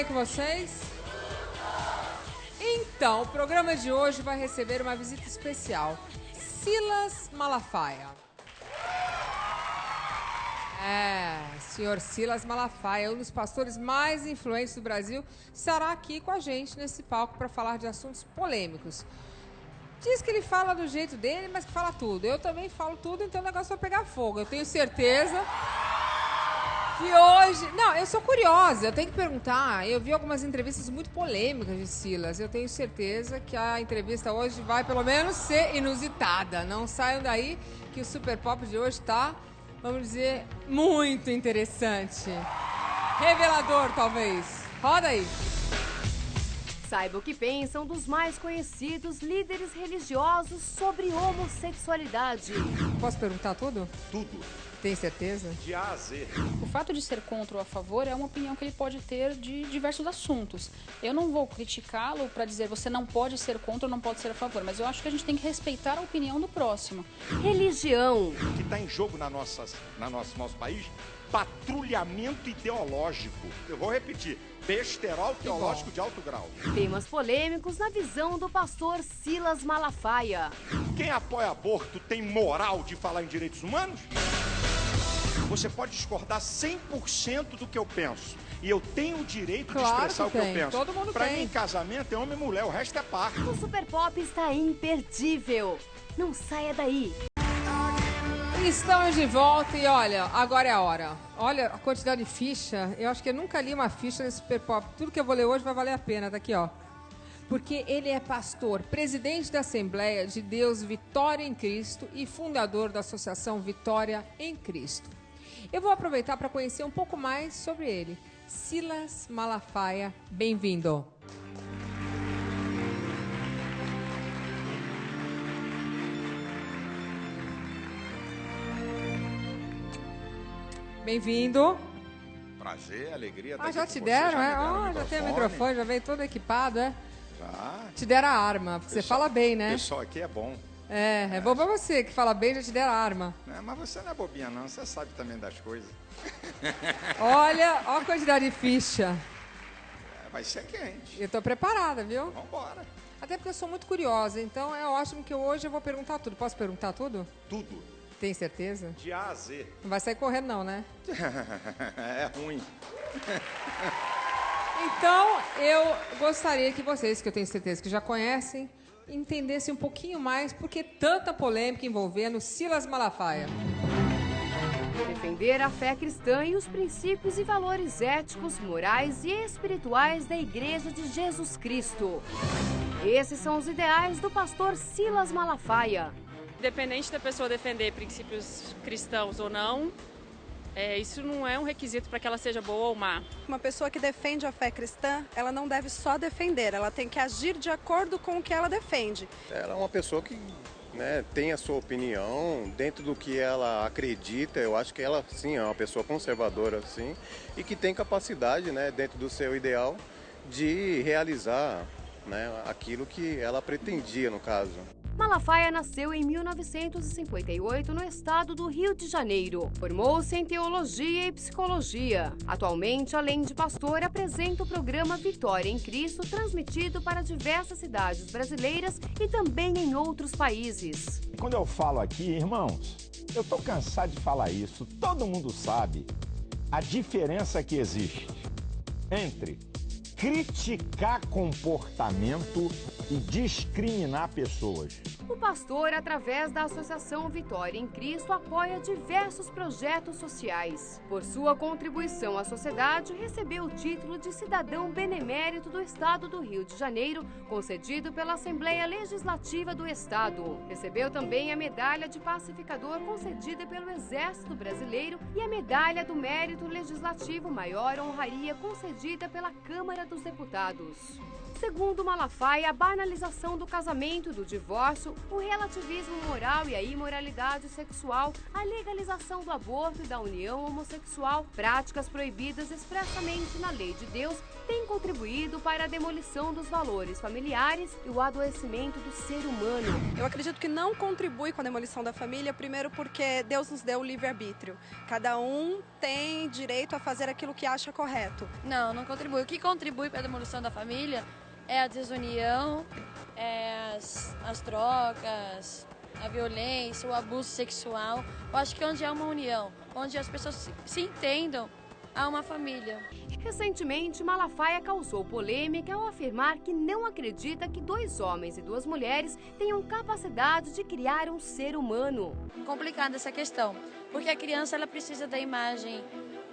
bem com vocês? Então, o programa de hoje vai receber uma visita especial. Silas Malafaia. Senhor Silas Malafaia, um dos pastores mais influentes do Brasil, estará aqui com a gente nesse palco para falar de assuntos polêmicos. Diz que ele fala do jeito dele, mas que fala tudo. Eu também falo tudo, então o negócio vai pegar fogo. Eu tenho certeza que hoje... Não, eu sou curiosa, eu tenho que perguntar. Eu vi algumas entrevistas muito polêmicas de Silas. Eu tenho certeza que a entrevista hoje vai, pelo menos, ser inusitada. Não saiam daí que o Super Pop de hoje está, vamos dizer, muito interessante. Revelador, talvez. Roda aí. Saiba o que pensam dos mais conhecidos líderes religiosos sobre homossexualidade. Posso perguntar tudo? Tudo. Tem certeza? De A a Z. O fato de ser contra ou a favor é uma opinião que ele pode ter de diversos assuntos. Eu não vou criticá-lo para dizer você não pode ser contra ou não pode ser a favor, mas eu acho que a gente tem que respeitar a opinião do próximo. Religião. O que está em jogo nosso país? Patrulhamento ideológico. Eu vou repetir. Besterol teológico de alto grau. Temas polêmicos na visão do pastor Silas Malafaia. Quem apoia aborto tem moral de falar em direitos humanos? Você pode discordar 100% do que eu penso. E eu tenho o direito de expressar o que eu penso. Todo mundo pra tem. mim, casamento é homem e mulher, o resto é par. O Super Pop está imperdível. Não saia daí. Estamos de volta e olha, agora é a hora. Olha a quantidade de ficha. Eu acho que eu nunca li uma ficha nesse Super Pop. Tudo que eu vou ler hoje vai valer a pena. Tá aqui, ó. Porque ele é pastor, presidente da Assembleia de Deus Vitória em Cristo e fundador da Associação Vitória em Cristo. Eu vou aproveitar para conhecer um pouco mais sobre ele. Silas Malafaia, bem-vindo. Bem-vindo. Prazer, alegria. Já te deram, é? Já tem o microfone, já veio todo equipado, é? Já. Te deram a arma, porque você fala bem, né? O pessoal aqui é bom. É bom pra você, que fala bem, já te deram a arma. Mas você não é bobinha, não. Você sabe também das coisas. Olha a quantidade de ficha. Vai ser quente. Eu tô preparada, viu? Vambora. Até porque eu sou muito curiosa, então é ótimo que hoje eu vou perguntar tudo. Posso perguntar tudo? Tudo. Tem certeza? De A a Z. Não vai sair correndo não, né? É ruim. Então, eu gostaria que vocês, que eu tenho certeza que já conhecem, entendessem um pouquinho mais por que tanta polêmica envolvendo Silas Malafaia. Defender a fé cristã e os princípios e valores éticos, morais e espirituais da Igreja de Jesus Cristo. Esses são os ideais do pastor Silas Malafaia. Independente da pessoa defender princípios cristãos ou não, isso não é um requisito para que ela seja boa ou má. Uma pessoa que defende a fé cristã, ela não deve só defender, ela tem que agir de acordo com o que ela defende. Ela é uma pessoa que tem a sua opinião, dentro do que ela acredita. Eu acho que ela, sim, é uma pessoa conservadora, sim, e que tem capacidade, dentro do seu ideal, de realizar aquilo que ela pretendia, no caso. Malafaia nasceu em 1958 no estado do Rio de Janeiro. Formou-se em teologia e psicologia. Atualmente, além de pastor, apresenta o programa Vitória em Cristo, transmitido para diversas cidades brasileiras e também em outros países. Quando eu falo aqui, irmãos, eu tô cansado de falar isso. Todo mundo sabe a diferença que existe entre criticar comportamento e discriminar pessoas. O pastor, através da Associação Vitória em Cristo, apoia diversos projetos sociais. Por sua contribuição à sociedade, recebeu o título de Cidadão Benemérito do Estado do Rio de Janeiro, concedido pela Assembleia Legislativa do Estado. Recebeu também a Medalha de Pacificador, concedida pelo Exército Brasileiro, e a Medalha do Mérito Legislativo, maior honraria concedida pela Câmara dos Deputados. Segundo Malafaia, a banalização do casamento, do divórcio, o relativismo moral e a imoralidade sexual, a legalização do aborto e da união homossexual, práticas proibidas expressamente na lei de Deus, têm contribuído para a demolição dos valores familiares e o adoecimento do ser humano. Eu acredito que não contribui com a demolição da família, primeiro porque Deus nos deu o livre-arbítrio. Cada um tem direito a fazer aquilo que acha correto. Não, não contribui. O que contribui para a demolição da família é a desunião, as trocas, a violência, o abuso sexual. Eu acho que onde há uma união, onde as pessoas se entendam, há uma família. Recentemente, Malafaia causou polêmica ao afirmar que não acredita que 2 homens e 2 mulheres tenham capacidade de criar um ser humano. Complicada essa questão, porque a criança ela precisa da imagem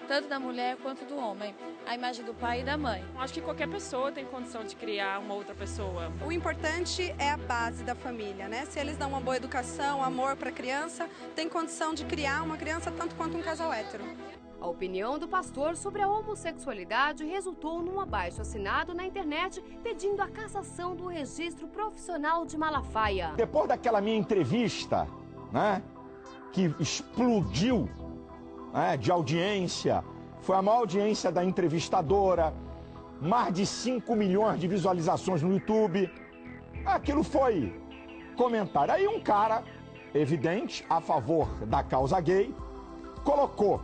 tanto da mulher quanto do homem, a imagem do pai e da mãe. Acho que qualquer pessoa tem condição de criar uma outra pessoa. O importante é a base da família, né? Se eles dão uma boa educação, amor para a criança, tem condição de criar uma criança tanto quanto um casal hétero. A opinião do pastor sobre a homossexualidade resultou num abaixo-assinado na internet pedindo a cassação do registro profissional de Malafaia. Depois daquela minha entrevista, né, que explodiu, né, de audiência, foi a maior audiência da entrevistadora, mais de 5 milhões de visualizações no YouTube. Aquilo foi comentário. Aí um cara, evidente, a favor da causa gay, colocou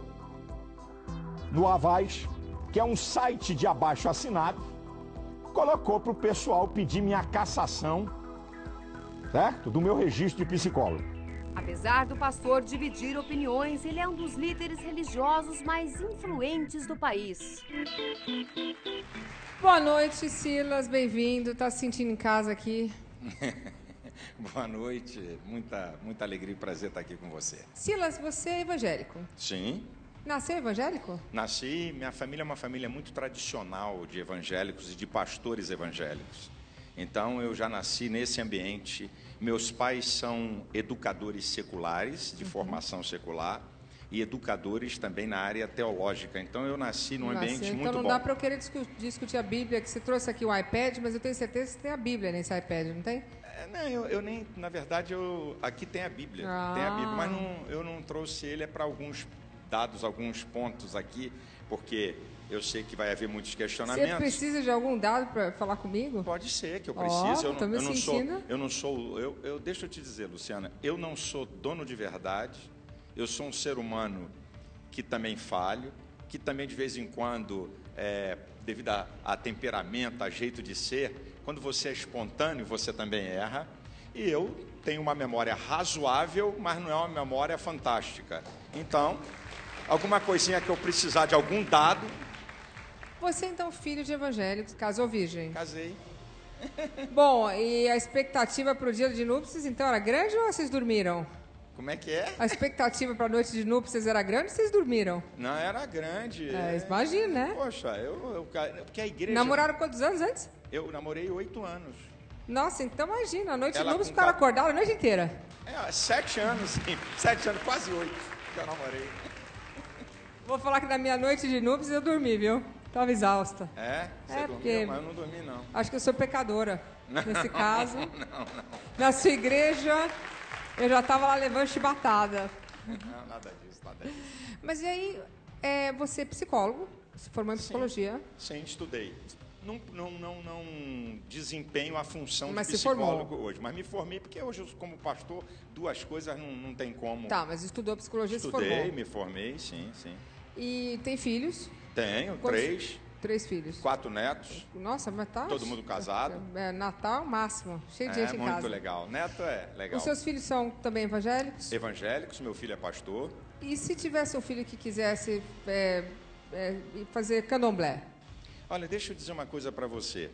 no Avaz, que é um site de abaixo-assinado, colocou para o pessoal pedir minha cassação, certo? Do meu registro de psicólogo. Apesar do pastor dividir opiniões, ele é um dos líderes religiosos mais influentes do país. Boa noite, Silas, bem-vindo. Tá se sentindo em casa aqui? Boa noite, muita alegria e prazer estar aqui com você. Silas, você é evangélico? Sim. Nasceu evangélico? Nasci, minha família é uma família muito tradicional de evangélicos e de pastores evangélicos. Então eu já nasci nesse ambiente. Meus pais são educadores seculares, de formação secular, e educadores também na área teológica. Então eu nasci num ambiente muito bom. Então não dá para eu querer discutir a Bíblia, que você trouxe aqui o iPad, mas eu tenho certeza que tem a Bíblia nesse iPad, não tem? Não, eu nem, na verdade, aqui tem a Bíblia, tem a Bíblia, mas eu não trouxe ele para alguns dados, alguns pontos aqui, porque eu sei que vai haver muitos questionamentos. Você precisa de algum dado para falar comigo? Pode ser que eu precise. Deixa eu te dizer, Luciana, eu não sou dono de verdade. Eu sou um ser humano que também falho, que também de vez em quando, devido a temperamento, a jeito de ser, quando você é espontâneo, você também erra. E eu tenho uma memória razoável, mas não é uma memória fantástica. Então, alguma coisinha que eu precisar de algum dado. Você, então, filho de evangélicos, casou virgem? Casei. Bom, e a expectativa para o dia de núpcias, então, era grande ou vocês dormiram? Como é que é? A expectativa para a noite de núpcias era grande ou vocês dormiram? Não, era grande. Imagina, né? Poxa, porque a igreja... Namoraram quantos anos antes? Eu namorei 8 anos. Nossa, então imagina, a noite de núpcias ficaram acordados a noite inteira. 7 anos, sim. 7 anos, quase 8 que eu namorei. Vou falar que na minha noite de núpcias eu dormi, viu? Tava exausta. Você dormiu, porque... mas eu não dormi, não. Acho que eu sou pecadora, nesse caso. Não. Na sua igreja, eu já tava lá levando chibatada. Não, nada disso. Mas e aí, você é psicólogo, se formou em psicologia? Sim, estudei. Não desempenho a função de psicólogo hoje, mas me formei, porque hoje, como pastor, 2 coisas não tem como. Tá, mas estudou psicologia e se formou? Estudei, me formei, sim. E tem filhos? Tenho, Quantos? 3. 3 filhos. 4 netos. Nossa, mas tá... Todo mundo casado. Natal, máximo. Cheio de gente em casa. É muito legal. Neto é legal. Os seus filhos são também evangélicos? Evangélicos, meu filho é pastor. E se tivesse um filho que quisesse fazer candomblé? Olha, deixa eu dizer uma coisa para você.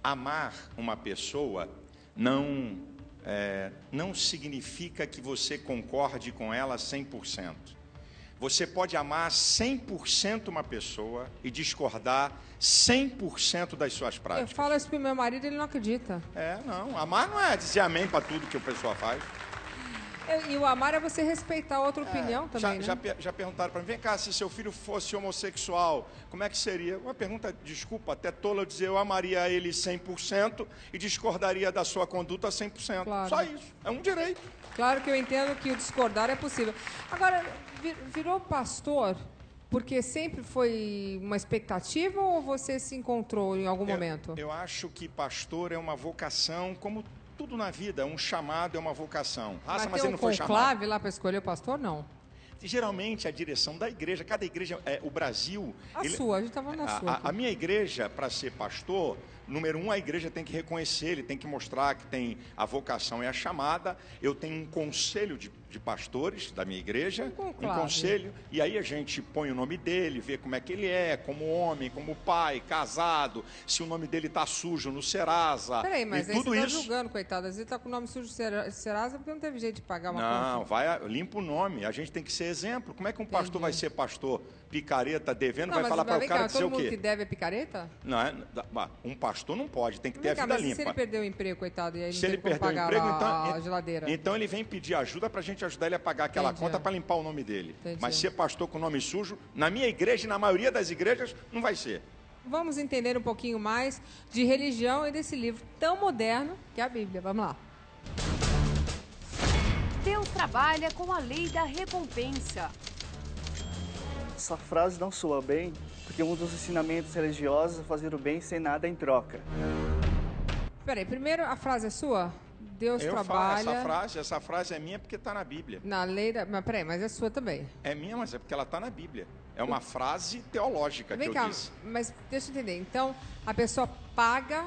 Amar uma pessoa não significa que você concorde com ela 100%. Você pode amar 100% uma pessoa e discordar 100% das suas práticas. Eu falo isso pro meu marido, ele não acredita. Não. Amar não é dizer amém para tudo que a pessoa faz. E o amar é você respeitar a outra opinião também, né? Já perguntaram para mim, vem cá, se seu filho fosse homossexual, como é que seria? Uma pergunta, desculpa, até tola eu dizer, eu amaria ele 100% e discordaria da sua conduta 100%. Claro. Só isso, é um direito. Claro que eu entendo que o discordar é possível. Agora, virou pastor porque sempre foi uma expectativa ou você se encontrou em algum momento? Eu acho que pastor é uma vocação, como tudo na vida, um chamado é uma vocação. Mas ele não foi chamado. conclave lá para escolher o pastor, não? Geralmente a direção da igreja, cada igreja, o Brasil... A gente está falando da sua. A minha igreja, para ser pastor, número 1, a igreja tem que reconhecer, ele tem que mostrar que tem a vocação e a chamada. Eu tenho um conselho de pastores da minha igreja, um conselho, e aí a gente põe o nome dele, vê como é que ele é, como homem, como pai, casado, se o nome dele está sujo no Serasa. Peraí, mas e aí tudo você está isso... julgando, coitado, às vezes está com o nome sujo no Serasa porque não teve jeito de pagar uma conta. Não, limpa o nome, a gente tem que ser exemplo. Como é que um pastor vai ser pastor picareta, devendo, vai falar para o cara dizer o quê? Todo mundo que deve é picareta? Não, um pastor não pode, tem que ter a vida mas limpa. Se ele perdeu o emprego, coitado, e aí não se tem ele como perdeu o pagar emprego, a geladeira. Então ele vem pedir ajuda para a gente ajudar ele a pagar aquela conta para limpar o nome dele. Entendi. Mas ser pastor com nome sujo, na minha igreja e na maioria das igrejas, não vai ser. Vamos entender um pouquinho mais de religião e desse livro tão moderno que é a Bíblia. Vamos lá. Deus trabalha com a lei da recompensa. Essa frase não soa bem, porque um dos ensinamentos religiosos é fazer o bem sem nada em troca. Peraí, primeiro a frase é sua? Deus trabalha... Essa frase é minha porque está na Bíblia. Na lei da... Mas peraí, mas é sua também. É minha, mas é porque ela está na Bíblia. É uma frase teológica que eu disse. Mas deixa eu entender. Então, a pessoa paga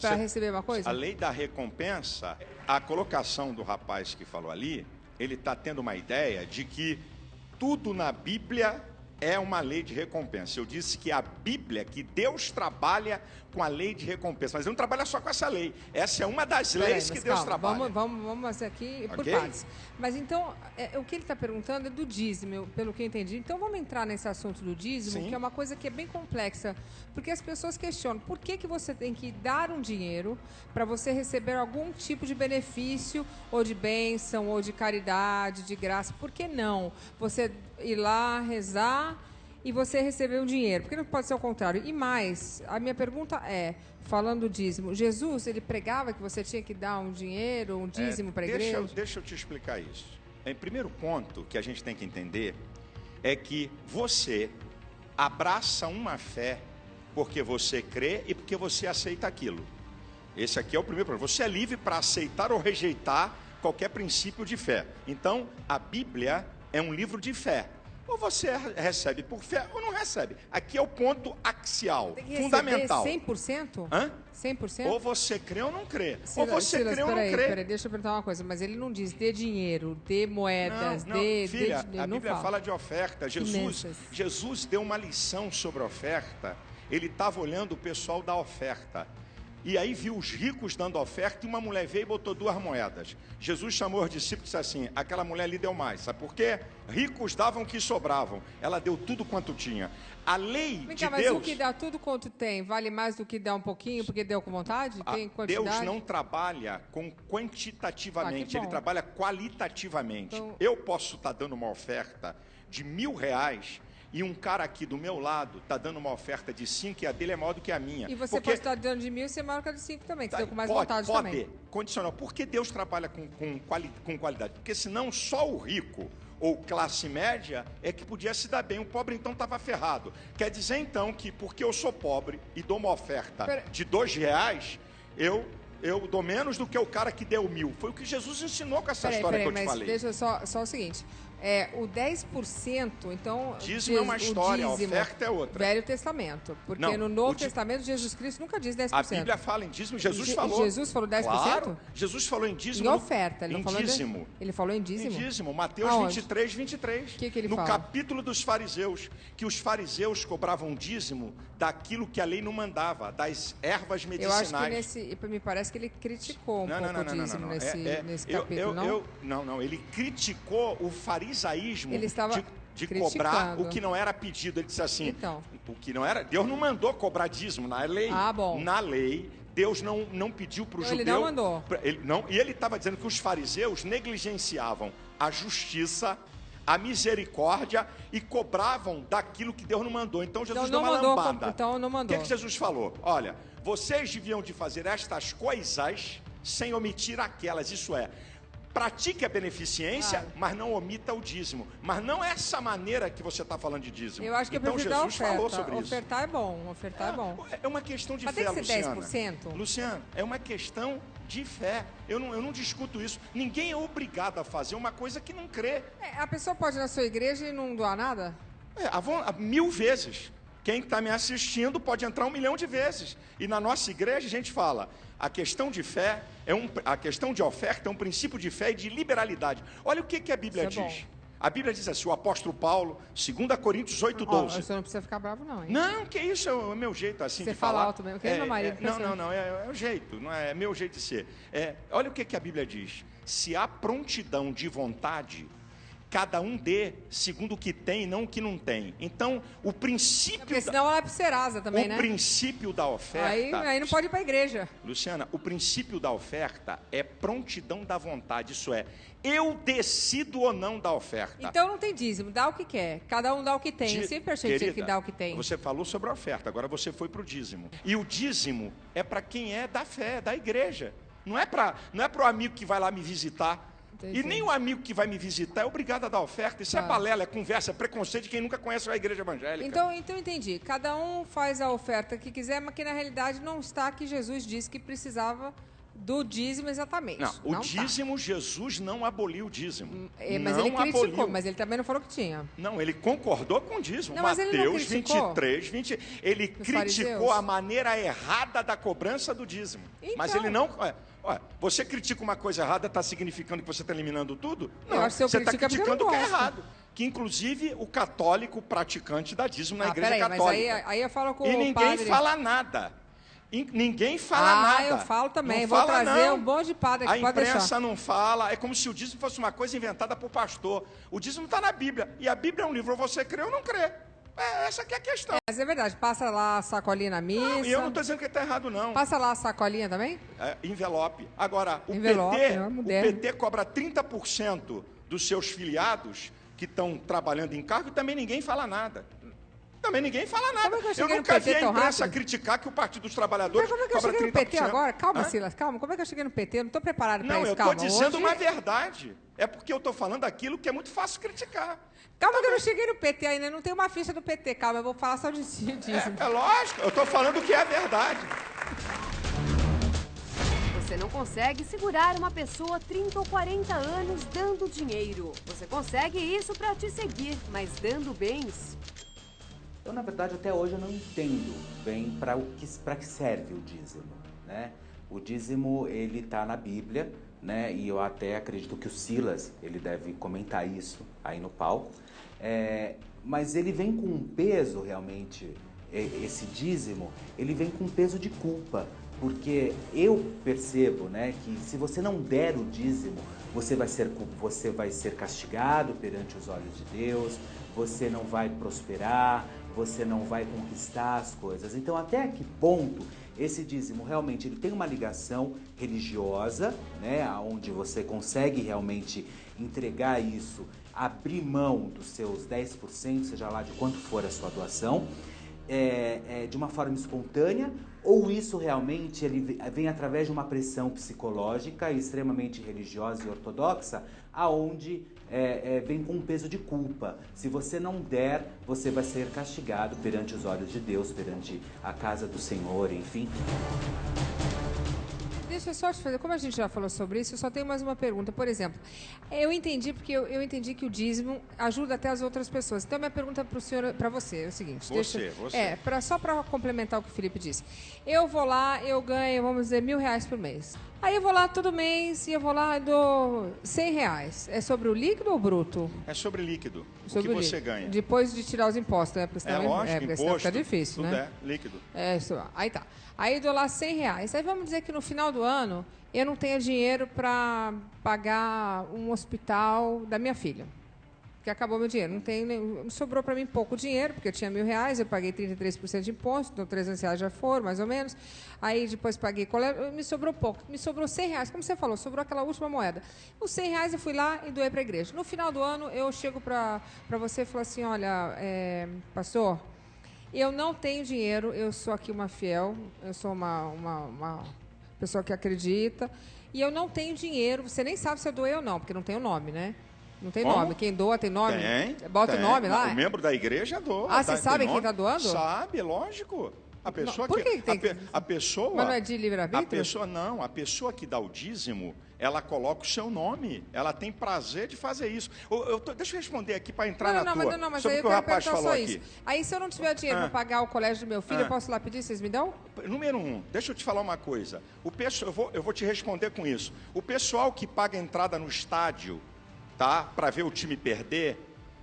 para receber uma coisa? A lei da recompensa, a colocação do rapaz que falou ali, ele está tendo uma ideia de que tudo na Bíblia é uma lei de recompensa. Eu disse que a Bíblia, que Deus trabalha com a lei de recompensa, mas ele não trabalha só com essa lei. Essa é uma das leis que Deus trabalha. Vamos aqui por partes. Mas então, o que ele está perguntando é do dízimo, pelo que eu entendi. Então vamos entrar nesse assunto do dízimo, que é uma coisa que é bem complexa, porque as pessoas questionam por que você tem que dar um dinheiro para você receber algum tipo de benefício, ou de bênção, ou de caridade, de graça. Por que não? Você ir lá, rezar e você receber um dinheiro. Por que não pode ser o contrário? E mais, a minha pergunta é, falando do dízimo, Jesus, ele pregava que você tinha que dar um dinheiro, um dízimo para a igreja? Deixa eu te explicar isso. Em primeiro ponto que a gente tem que entender é que você abraça uma fé porque você crê e porque você aceita aquilo. Esse aqui é o primeiro problema. Você é livre para aceitar ou rejeitar qualquer princípio de fé. Então, a Bíblia é um livro de fé. Ou você recebe por fé ou não recebe. Aqui é o ponto axial, tem que fundamental. 100%? Hã? 100%? Ou você crê ou não crê. Ou você crê ou não crê. Peraí, deixa eu perguntar uma coisa. Mas ele não diz de dinheiro, de moedas, filha, a não Bíblia fala de oferta. Jesus deu uma lição sobre oferta. Ele estava olhando o pessoal da oferta. E aí viu os ricos dando oferta e uma mulher veio e botou 2 moedas. Jesus chamou os discípulos e disse assim, aquela mulher lhe deu mais. Sabe por quê? Ricos davam o que sobravam. Ela deu tudo quanto tinha. A lei de Deus... Mas o que dá tudo quanto tem, vale mais do que dá um pouquinho porque deu com vontade? Tem quantidade? Deus não trabalha quantitativamente, ele trabalha qualitativamente. Então... Eu posso estar dando uma oferta de R$1.000... E um cara aqui do meu lado está dando uma oferta de 5 e a dele é maior do que a minha. E você pode estar dando de 1.000 e ser maior que a de 5 também, que deu com mais vontade também. Condicional. Por que Deus trabalha com qualidade? Porque senão só o rico ou classe média é que podia se dar bem. O pobre então estava ferrado. Quer dizer então que porque eu sou pobre e dou uma oferta de R$2, eu dou menos do que o cara que deu 1.000. Foi o que Jesus ensinou com essa história que eu te falei. Deixa só o seguinte... o 10%, então... Dízimo é uma história, a oferta é outra. Velho Testamento. Porque no Novo Testamento, Jesus Cristo nunca diz 10%. A Bíblia fala em dízimo, Jesus falou. Jesus falou 10%? Claro, Jesus falou em dízimo. Em oferta, ele não falou dízimo. Ele falou em dízimo? Em dízimo, Mateus 23, 23. O que ele fala? No capítulo dos fariseus, que os fariseus cobravam dízimo daquilo que a lei não mandava, das ervas medicinais. Eu acho que me parece que ele criticou pouco o dízimo nesse capítulo, não? Ele criticou o farisaísmo ele estava de cobrar o que não era pedido. Ele disse assim, o que não era, Deus não mandou cobrar dízimo na lei. Bom. Na lei Deus não pediu para o judeu... Ele não mandou. E ele estava dizendo que os fariseus negligenciavam a justiça, a misericórdia e cobravam daquilo que Deus não mandou. Então Jesus deu uma lambada. Então não mandou. O que Jesus falou? Olha, vocês deviam de fazer estas coisas sem omitir aquelas. Isso é, pratique a beneficência, mas não omita o dízimo. Mas não é essa maneira que você está falando de dízimo. Eu acho que então Jesus falou sobre isso. Ofertar é bom, ofertar é bom. É uma questão de mas fé, tem que ser Luciana. 10%? Luciana, é uma questão de fé. Eu não discuto isso. Ninguém é obrigado a fazer uma coisa que não crê. A pessoa pode ir na sua igreja e não doar nada? 1000 vezes. Quem está me assistindo pode entrar 1 milhão de vezes. E na nossa igreja a gente fala, a questão de fé, a questão de oferta é um princípio de fé e de liberalidade. Olha o que a Bíblia diz. A Bíblia diz assim, o apóstolo Paulo, 2 Coríntios 8:12. Você não precisa ficar bravo não, hein? Não, que isso é o meu jeito assim você de falar. Você fala alto mesmo, que é meu marido. Não, é o jeito, não é meu jeito de ser. Olha o que a Bíblia diz. Se há prontidão de vontade, cada um dê segundo o que tem, não o que não tem. Então, o princípio... Porque senão ela é Serasa também, né? O princípio da oferta... Aí não pode ir para a igreja. Luciana, o princípio da oferta é prontidão da vontade. Isso é, eu decido ou não da oferta. Então não tem dízimo, dá o que quer. Cada um dá o que tem. Eu sempre achei que dá o que tem. Você falou sobre a oferta, agora você foi para o dízimo. E o dízimo é para quem é da fé, da igreja. Não é para o amigo que vai lá me visitar. Entendi. E nem o amigo que vai me visitar é obrigado a dar oferta. Isso é balela, é conversa, é preconceito de quem nunca conhece a igreja evangélica. Então entendi. Cada um faz a oferta que quiser, mas que na realidade não está que Jesus disse que precisava do dízimo exatamente. Não, o dízimo, Jesus não aboliu o dízimo. Mas ele criticou, mas ele também não falou que tinha. Não, ele concordou com o dízimo. Não, Mateus 23, 20, ele criticou fariseus? a maneira errada da cobrança do dízimo. Então. Mas ele não... você critica uma coisa errada, está significando que você está eliminando tudo? Não, eu acho que você está criticando o que é gosto. errado. Que, inclusive, o católico praticante dá dízimo na igreja católica. Mas aí eu falo com e ninguém padre. fala nada. Ninguém fala nada. Eu falo também. Não Vou fala, trazer não. um monte de padre aqui, A pode imprensa deixar. não fala. É como se o dízimo fosse uma coisa inventada por pastor. O dízimo está na Bíblia. E a Bíblia é um livro, ou você crê ou não crê. Essa que é a questão. Mas é verdade, passa lá a sacolinha na missa. Não, e eu não estou dizendo que está errado, não. Passa lá a sacolinha também? Envelope. Agora, o PT cobra 30% dos seus filiados que estão trabalhando em cargo e também ninguém fala nada. Também ninguém fala nada. Eu nunca vi a imprensa criticar que o Partido dos Trabalhadores cobra 30%. Como é que eu cheguei no PT agora? Calma, Hã? Silas, calma. Como é que eu cheguei no PT? Eu não estou preparado para isso, eu estou dizendo uma verdade. É porque eu estou falando aquilo que é muito fácil criticar. Calma que eu não cheguei no PT ainda, não tem uma ficha do PT. Calma, eu vou falar só de dízimo. É lógico, eu estou falando o que é a verdade. Você não consegue segurar uma pessoa 30 ou 40 anos dando dinheiro. Você consegue isso para te seguir, mas dando bens... Eu, na verdade, até hoje eu não entendo bem para que serve o dízimo, né? O dízimo, ele está na Bíblia, né? E eu até acredito que o Silas, ele deve comentar isso aí no palco. Mas ele vem com um peso, realmente, esse dízimo, ele vem com um peso de culpa. Porque eu percebo, né, que se você não der o dízimo, você vai ser castigado perante os olhos de Deus, você não vai prosperar, você não vai conquistar as coisas. Então, até que ponto esse dízimo realmente ele tem uma ligação religiosa, né, onde você consegue realmente entregar isso, abrir mão dos seus 10%, seja lá de quanto for a sua doação, de uma forma espontânea, ou isso realmente ele vem através de uma pressão psicológica extremamente religiosa e ortodoxa, aonde vem com um peso de culpa. Se você não der, você vai ser castigado perante os olhos de Deus, perante a casa do Senhor, enfim. Deixa eu só te fazer, como a gente já falou sobre isso, eu só tenho mais uma pergunta. Por exemplo, eu entendi, porque eu entendi que o dízimo ajuda até as outras pessoas. Então, minha pergunta para você é o seguinte. Você. Só para complementar o que o Felipe disse. Eu vou lá, eu ganho, vamos dizer, R$1.000 por mês. Aí eu vou lá todo mês e eu vou lá e dou R$100. É sobre o líquido ou o bruto? É sobre líquido. Sobre o que você ganha. Depois de tirar os impostos, né? Porque senão, lógico, porque imposto, fica difícil, tudo né? Líquido. Isso, aí tá. Aí eu dou lá R$100. Aí vamos dizer que no final do ano eu não tenho dinheiro para pagar um hospital da minha filha. porque acabou meu dinheiro. Não sobrou para mim pouco dinheiro, porque eu tinha R$1.000, eu paguei 33% de imposto, então R$300 já foram, mais ou menos. Aí depois paguei colégio, me sobrou pouco. Me sobrou R$100, como você falou, sobrou aquela última moeda. Os R$100 eu fui lá e doei para a igreja. No final do ano, eu chego para você e falo assim, olha, pastor, eu não tenho dinheiro, eu sou aqui uma fiel, eu sou uma pessoa que acredita, e eu não tenho dinheiro, você nem sabe se eu doei ou não, porque não tem o nome, né? Não tem nome. Quem doa tem nome? Bota o nome lá? O membro da igreja doa. Ah, você sabe quem está doando? Sabe, lógico. A pessoa Por que tem a pessoa... Mas não é de livre-arbítrio? A pessoa que dá o dízimo, ela coloca o seu nome. Ela tem prazer de fazer isso. Deixa eu responder aqui para entrar na tua. Não, mas sobre aí o que o rapaz falou aqui. Isso. Aí, se eu não tiver dinheiro para pagar o colégio do meu filho, eu posso ir lá pedir? Vocês me dão? Número 1, deixa eu te falar uma coisa. Eu vou te responder com isso. O pessoal que paga a entrada no estádio, tá, para ver o time perder,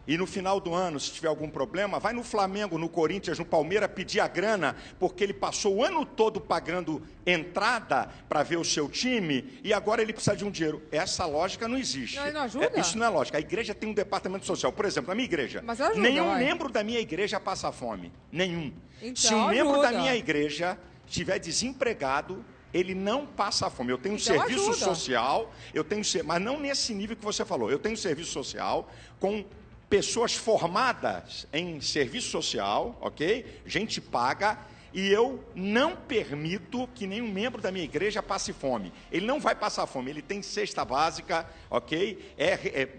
e no final do ano, se tiver algum problema, vai no Flamengo, no Corinthians, no Palmeiras pedir a grana, porque ele passou o ano todo pagando entrada para ver o seu time, e agora ele precisa de um dinheiro. Essa lógica não existe. Não ajuda? Isso não é lógica. A igreja tem um departamento social. Por exemplo, na minha igreja, mas ajuda, nenhum membro da minha igreja passa fome. Nenhum. Então, se um membro da minha igreja estiver desempregado, ele não passa fome. Eu tenho um serviço social, mas não nesse nível que você falou. Eu tenho serviço social com pessoas formadas em serviço social, ok? Gente paga, e eu não permito que nenhum membro da minha igreja passe fome. Ele não vai passar fome, ele tem cesta básica, ok?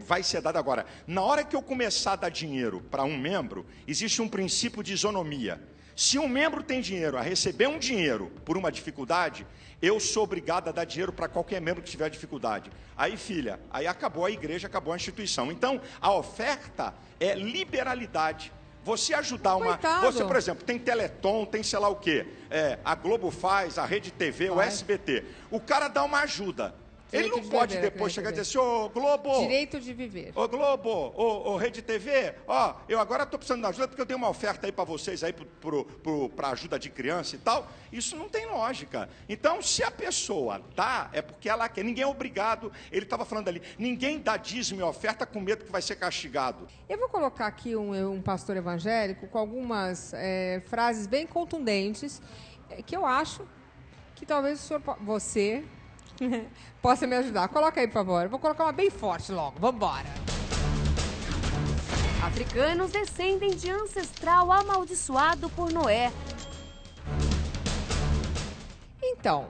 Vai ser dado agora. Na hora que eu começar a dar dinheiro para um membro, existe um princípio de isonomia. Se um membro tem dinheiro a receber um dinheiro por uma dificuldade, eu sou obrigado a dar dinheiro para qualquer membro que tiver dificuldade. Aí, filha, aí acabou a igreja, acabou a instituição. Então, a oferta é liberalidade. Você ajudar Você, por exemplo, tem Teleton, tem sei lá o quê. A Globo faz, a Rede TV, o SBT. O cara dá uma ajuda. Ele não pode depois chegar e dizer assim, ô Globo... Direito de viver. Ô Globo, ô Rede TV, eu agora estou precisando de ajuda porque eu tenho uma oferta aí para vocês aí para ajuda de criança e tal. Isso não tem lógica. Então, se a pessoa dá, é porque ela quer. Ninguém é obrigado. Ele estava falando ali, ninguém dá dízimo e oferta com medo que vai ser castigado. Eu vou colocar aqui um pastor evangélico com algumas frases bem contundentes que eu acho que talvez você possa me ajudar. Coloca aí, por favor. Eu vou colocar uma bem forte logo. Vamos embora. Africanos descendem de ancestral amaldiçoado por Noé. Então,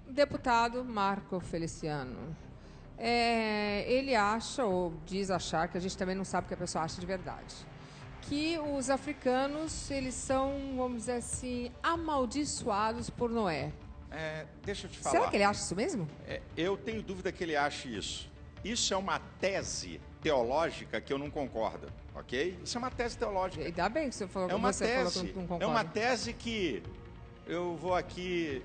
o deputado Marco Feliciano, ele acha, ou diz achar, que a gente também não sabe o que a pessoa acha de verdade, que os africanos, eles são, vamos dizer assim, amaldiçoados por Noé. Deixa eu te falar. Será que ele acha isso mesmo? Eu tenho dúvida que ele ache isso. Isso é uma tese teológica que eu não concordo, ok? Isso é uma tese teológica. Ainda bem que você falou que falou que não concorda. É uma tese que eu vou aqui,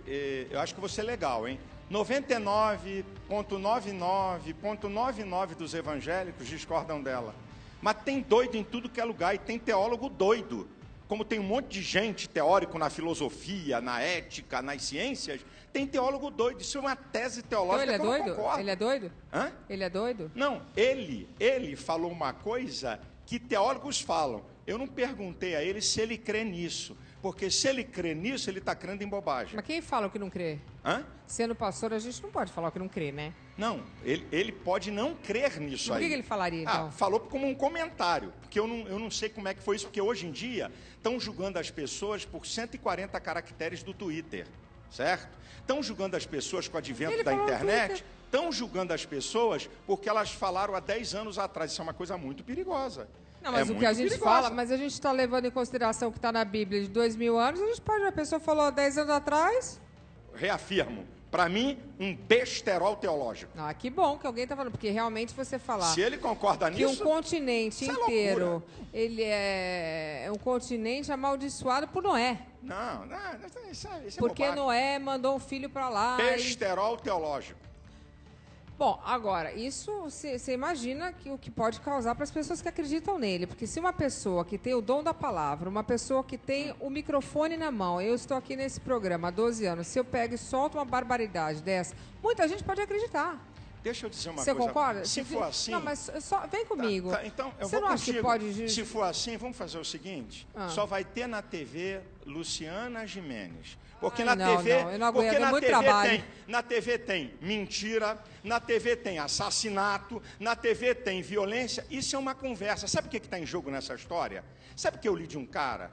eu acho que vou ser legal, hein? 99,99,99 dos evangélicos discordam dela. Mas tem doido em tudo que é lugar e tem teólogo doido. Como tem um monte de gente teórico na filosofia, na ética, nas ciências, tem teólogo doido. Isso é uma tese teológica então, ele é que eu não concordo. Ele é doido? Hã? Ele é doido? Não, ele falou uma coisa que teólogos falam. Eu não perguntei a ele se ele crê nisso. Porque se ele crê nisso, ele está crendo em bobagem. Mas quem fala o que não crê? Hã? Sendo pastor, a gente não pode falar o que não crê, né? Não, ele pode não crer nisso aí. Por que ele falaria, então? Falou como um comentário, porque eu não sei como é que foi isso, porque hoje em dia estão julgando as pessoas por 140 caracteres do Twitter, certo? Estão julgando as pessoas com o advento da internet, estão julgando as pessoas porque elas falaram há 10 anos atrás. Isso é uma coisa muito perigosa. Não, mas o que a gente fala, mas a gente está levando em consideração o que está na Bíblia de 2000 anos, a pessoa falou há 10 anos atrás. Reafirmo, para mim, um besterol teológico. Ah, que bom que alguém está falando, porque realmente você falar... Se ele concorda nisso... Que um continente inteiro, ele é um continente amaldiçoado por Noé. Não, isso é porque bobagem. Noé mandou um filho para lá... Besterol teológico. Bom, agora, isso você imagina o que pode causar para as pessoas que acreditam nele. Porque se uma pessoa que tem o dom da palavra, uma pessoa que tem o microfone na mão, eu estou aqui nesse programa há 12 anos, se eu pego e solto uma barbaridade dessa, muita gente pode acreditar. Deixa eu dizer uma Você coisa. concorda? Se for assim... Não, mas só vem comigo. Tá, então, eu Você vou não acha que pode... Se for assim, vamos fazer o seguinte. Só vai ter na TV Luciana Gimenez. Porque na TV... eu não aguento, porque na muito TV trabalho. na TV tem mentira, na TV tem assassinato, na TV tem violência. Isso é uma conversa. Sabe o que está em jogo nessa história? Sabe o que eu li de um cara?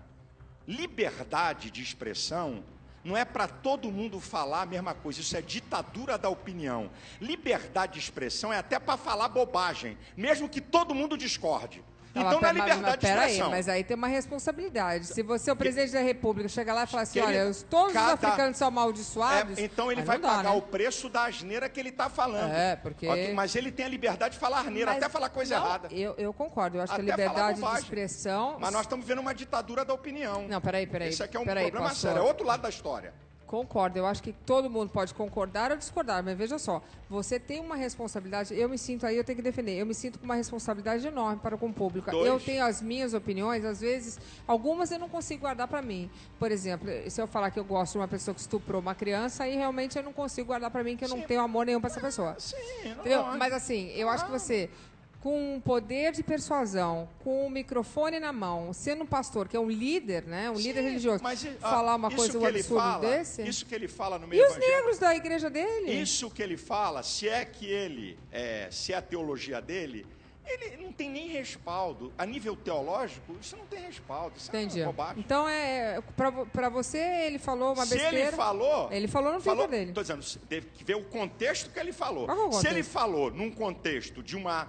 Liberdade de expressão não é para todo mundo falar a mesma coisa, isso é ditadura da opinião. Liberdade de expressão é até para falar bobagem, mesmo que todo mundo discorde. Então, na liberdade de expressão... Mas aí tem uma responsabilidade. Se você, o presidente da República, chega lá e fala assim, olha, todos os africanos são amaldiçoados... então ele vai pagar o preço da asneira que ele está falando. Porque... Mas ele tem a liberdade de falar asneira, até falar coisa errada. Eu concordo, eu acho até que a liberdade de expressão... Mas nós estamos vendo uma ditadura da opinião. Não, peraí. Isso aqui é um problema sério, é outro lado da história. Concordo, eu acho que todo mundo pode concordar ou discordar, mas veja só, você tem uma responsabilidade, eu me sinto aí, eu tenho que defender, eu me sinto com uma responsabilidade enorme para com o público. Eu tenho as minhas opiniões, às vezes, algumas eu não consigo guardar para mim. Por exemplo, se eu falar que eu gosto de uma pessoa que estuprou uma criança, aí realmente eu não consigo guardar para mim, que eu não tenho amor nenhum para essa pessoa. Entendeu? Mas assim, eu acho que você... com poder de persuasão, com o microfone na mão, sendo um pastor, que é um líder, né? Um líder religioso, falar uma coisa, um absurdo desse... Isso que ele fala no meio evangélico... E os negros da igreja dele? Isso que ele fala, se é a teologia dele, ele não tem nem respaldo. A nível teológico, isso não tem respaldo. Isso Entendi. É bobagem. Então, para você, ele falou uma besteira... Se ele falou... Ele falou no Twitter dele. Estou dizendo, teve que ver o contexto que ele falou. Qual é o contexto? Se ele falou num contexto de uma...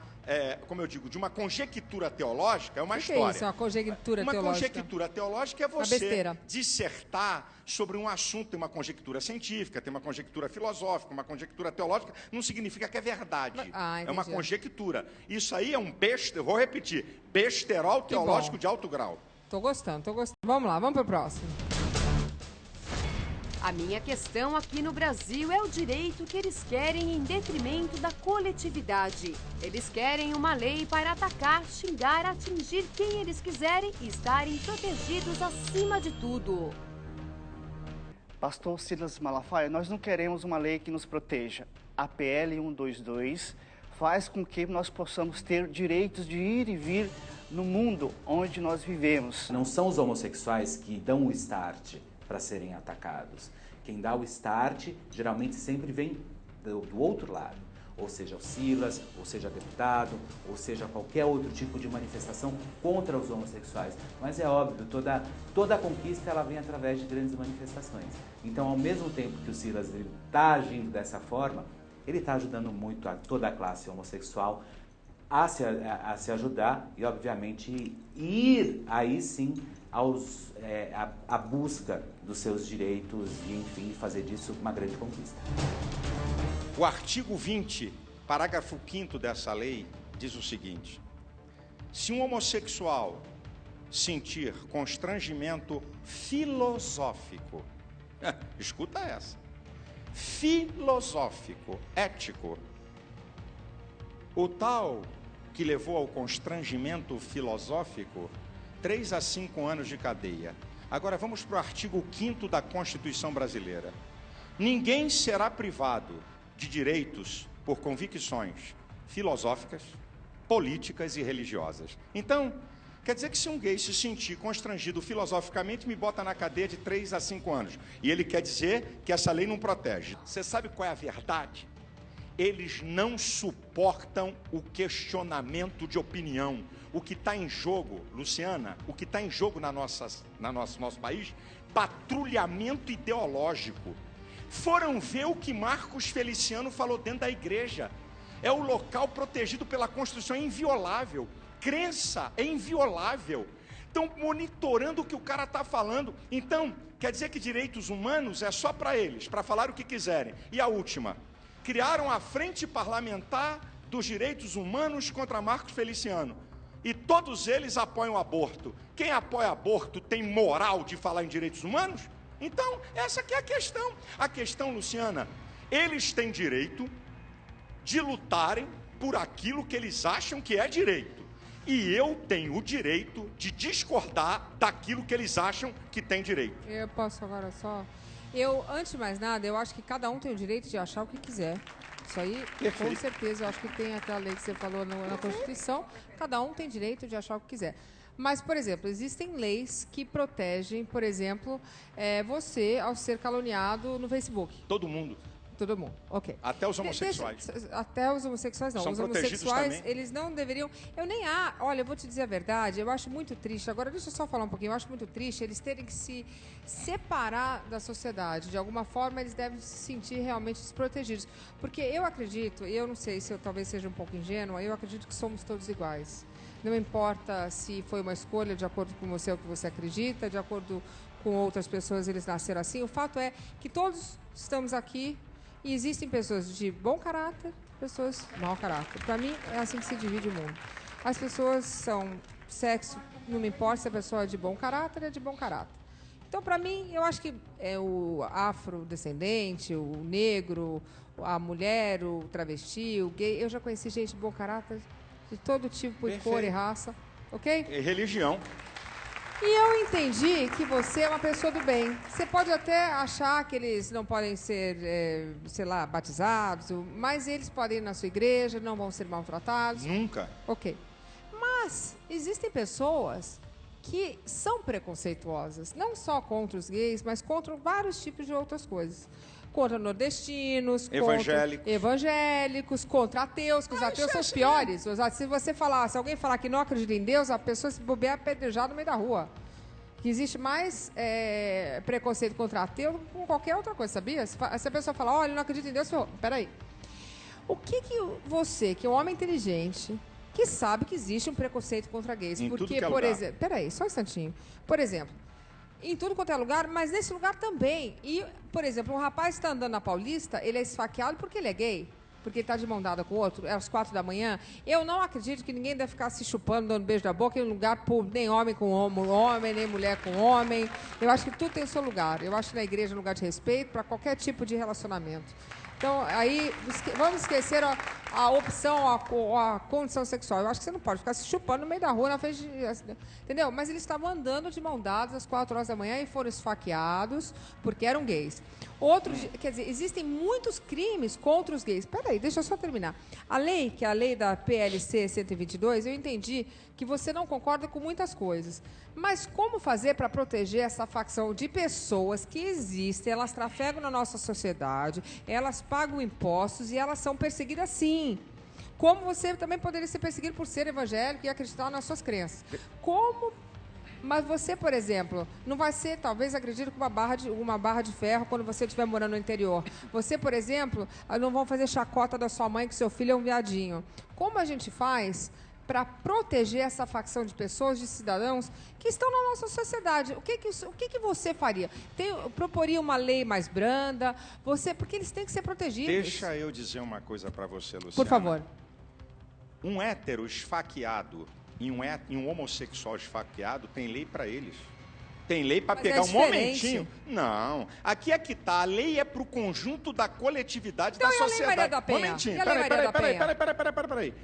como eu digo, de uma conjectura teológica, é uma história. Que é isso, uma conjectura teológica? Uma conjectura teológica é você dissertar sobre um assunto, tem uma conjectura científica, tem uma conjectura filosófica, uma conjectura teológica, não significa que é verdade. É uma conjectura. Isso aí é um vou repetir, besterol teológico de alto grau. Tô gostando. Vamos lá, vamos pro próximo. A minha questão aqui no Brasil é o direito que eles querem em detrimento da coletividade. Eles querem uma lei para atacar, xingar, atingir quem eles quiserem e estarem protegidos acima de tudo. Pastor Silas Malafaia, nós não queremos uma lei que nos proteja. A PL 122 faz com que nós possamos ter direitos de ir e vir no mundo onde nós vivemos. Não são os homossexuais que dão o start para serem atacados. Quem dá o start geralmente sempre vem do outro lado, ou seja, o Silas, ou seja, deputado, ou seja, qualquer outro tipo de manifestação contra os homossexuais. Mas é óbvio, toda a conquista ela vem através de grandes manifestações. Então, ao mesmo tempo que o Silas está agindo dessa forma, ele está ajudando muito a toda a classe homossexual a se ajudar e, obviamente, ir aí sim a busca dos seus direitos e, enfim, fazer disso uma grande conquista. O artigo 20, parágrafo 5º dessa lei, diz o seguinte: se um homossexual sentir constrangimento filosófico, escuta essa, filosófico, ético, o tal que levou ao constrangimento filosófico, 3 a 5 anos de cadeia. Agora vamos para o artigo 5º da Constituição Brasileira. Ninguém será privado de direitos por convicções filosóficas, políticas e religiosas. Então, quer dizer que se um gay se sentir constrangido filosoficamente, me bota na cadeia de 3 a 5 anos. E ele quer dizer que essa lei não protege. Você sabe qual é a verdade? Eles não suportam o questionamento de opinião. O que está em jogo, Luciana, o que está em jogo no nosso país, patrulhamento ideológico. Foram ver o que Marcos Feliciano falou dentro da igreja. É o local protegido pela Constituição, é inviolável. Crença é inviolável. Estão monitorando o que o cara está falando. Então, quer dizer que direitos humanos é só para eles, para falar o que quiserem. E a última, criaram a Frente Parlamentar dos Direitos Humanos contra Marcos Feliciano. E todos eles apoiam o aborto. Quem apoia aborto tem moral de falar em direitos humanos? Então, essa aqui é a questão. A questão, Luciana, eles têm direito de lutarem por aquilo que eles acham que é direito. E eu tenho o direito de discordar daquilo que eles acham que tem direito. Eu posso agora só... antes de mais nada, eu acho que cada um tem o direito de achar o que quiser. Isso aí, com certeza, eu acho que tem aquela lei que você falou na Constituição, cada um tem direito de achar o que quiser. Mas, por exemplo, existem leis que protegem, por exemplo, você ao ser caluniado no Facebook. Todo mundo. Todo mundo, ok. Até os homossexuais. Até os homossexuais não. São os protegidos homossexuais, também. eles não deveriam... Olha, eu vou te dizer a verdade, eu acho muito triste. Agora, deixa eu só falar um pouquinho. Eu acho muito triste eles terem que se separar da sociedade. De alguma forma, eles devem se sentir realmente desprotegidos. Porque eu acredito, e eu não sei se eu talvez seja um pouco ingênua, eu acredito que somos todos iguais. Não importa se foi uma escolha de acordo com você, o que você acredita, de acordo com outras pessoas, eles nasceram assim. O fato é que todos estamos aqui e existem pessoas de bom caráter, pessoas de mau caráter. Para mim, é assim que se divide o mundo. As pessoas são sexo, não me importa se a pessoa é de bom caráter, é de bom caráter. Então, para mim, eu acho que o afrodescendente, o negro, a mulher, o travesti, o gay, eu já conheci gente de bom caráter, de todo tipo, de cor e raça, ok? E religião. E eu entendi que você é uma pessoa do bem. Você pode até achar que eles não podem ser, sei lá, batizados, mas eles podem ir na sua igreja, não vão ser maltratados. Nunca. Ok. Mas existem pessoas que são preconceituosas, não só contra os gays, mas contra vários tipos de outras coisas. Contra nordestinos, evangélicos, contra ateus, que os ateus são os piores. Se alguém falar que não acredita em Deus, a pessoa se bobear apedrejar no meio da rua. Que existe mais preconceito contra ateu do que com qualquer outra coisa, sabia? Se a pessoa falar, olha, eu não acredito em Deus, peraí. O que você, que é um homem inteligente, que sabe que existe um preconceito contra gays? Em porque, tudo que é por lugar. exemplo, peraí, só um instantinho. Por exemplo, em tudo quanto é lugar, mas nesse lugar também. E, por exemplo, um rapaz está andando na Paulista, ele é esfaqueado porque ele é gay, porque ele está de mão dada com o outro, é às 4 da manhã. Eu não acredito que ninguém deve ficar se chupando, dando beijo na boca em um lugar público, nem homem com homem, nem mulher com homem. Eu acho que tudo tem o seu lugar. Eu acho que na igreja é um lugar de respeito para qualquer tipo de relacionamento. Então, aí, vamos esquecer a opção, a condição sexual. Eu acho que você não pode ficar se chupando no meio da rua, na frente de... Entendeu? Mas eles estavam andando de mão dadas às 4 horas da manhã e foram esfaqueados porque eram gays. Quer dizer, existem muitos crimes contra os gays. Peraí, deixa eu só terminar. A lei, que é a lei da PLC 122, eu entendi que você não concorda com muitas coisas. Mas como fazer para proteger essa facção de pessoas que existem, elas trafegam na nossa sociedade, elas pagam impostos e elas são perseguidas sim. Como você também poderia ser perseguido por ser evangélico e acreditar nas suas crenças. Mas você, por exemplo, não vai ser, talvez, agredido com uma barra de ferro quando você estiver morando no interior. Você, por exemplo, não vão fazer chacota da sua mãe que seu filho é um viadinho. Como a gente faz para proteger essa facção de pessoas, de cidadãos que estão na nossa sociedade? O que você faria? Proporia uma lei mais branda? Porque eles têm que ser protegidos. Deixa eu dizer uma coisa para você, Luciana. Por favor. Um hétero esfaqueado e um homossexual esfaqueado tem lei para eles. Tem lei para pegar um momentinho. Não. Aqui é que tá. A lei é para o conjunto da coletividade da sociedade. A Lei Maria da Penha? Momentinho. Peraí.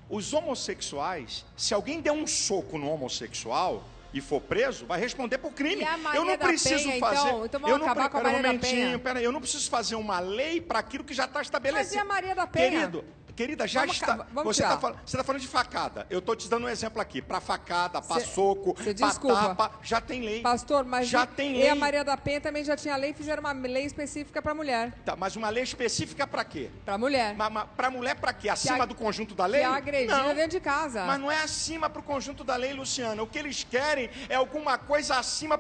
Os homossexuais, se alguém der um soco no homossexual e for preso, vai responder por crime. Eu não preciso fazer. Então vamos acabar com a Maria da Penha. Eu não preciso fazer uma lei para aquilo que já está estabelecido. Mas e a Maria da Penha? Querida, já está. Você está falando de facada. Eu estou te dando um exemplo aqui. Para facada, para soco, para tapa, já tem lei. Pastor, mas já tem lei. E a Maria da Penha também já tinha lei, fizeram uma lei específica para mulher. Tá, mas uma lei específica para quê? Para mulher. Para mulher para quê? Acima do conjunto da lei? Que é agredida dentro de casa. Mas não é acima para o conjunto da lei, Luciana. O que eles querem é alguma coisa acima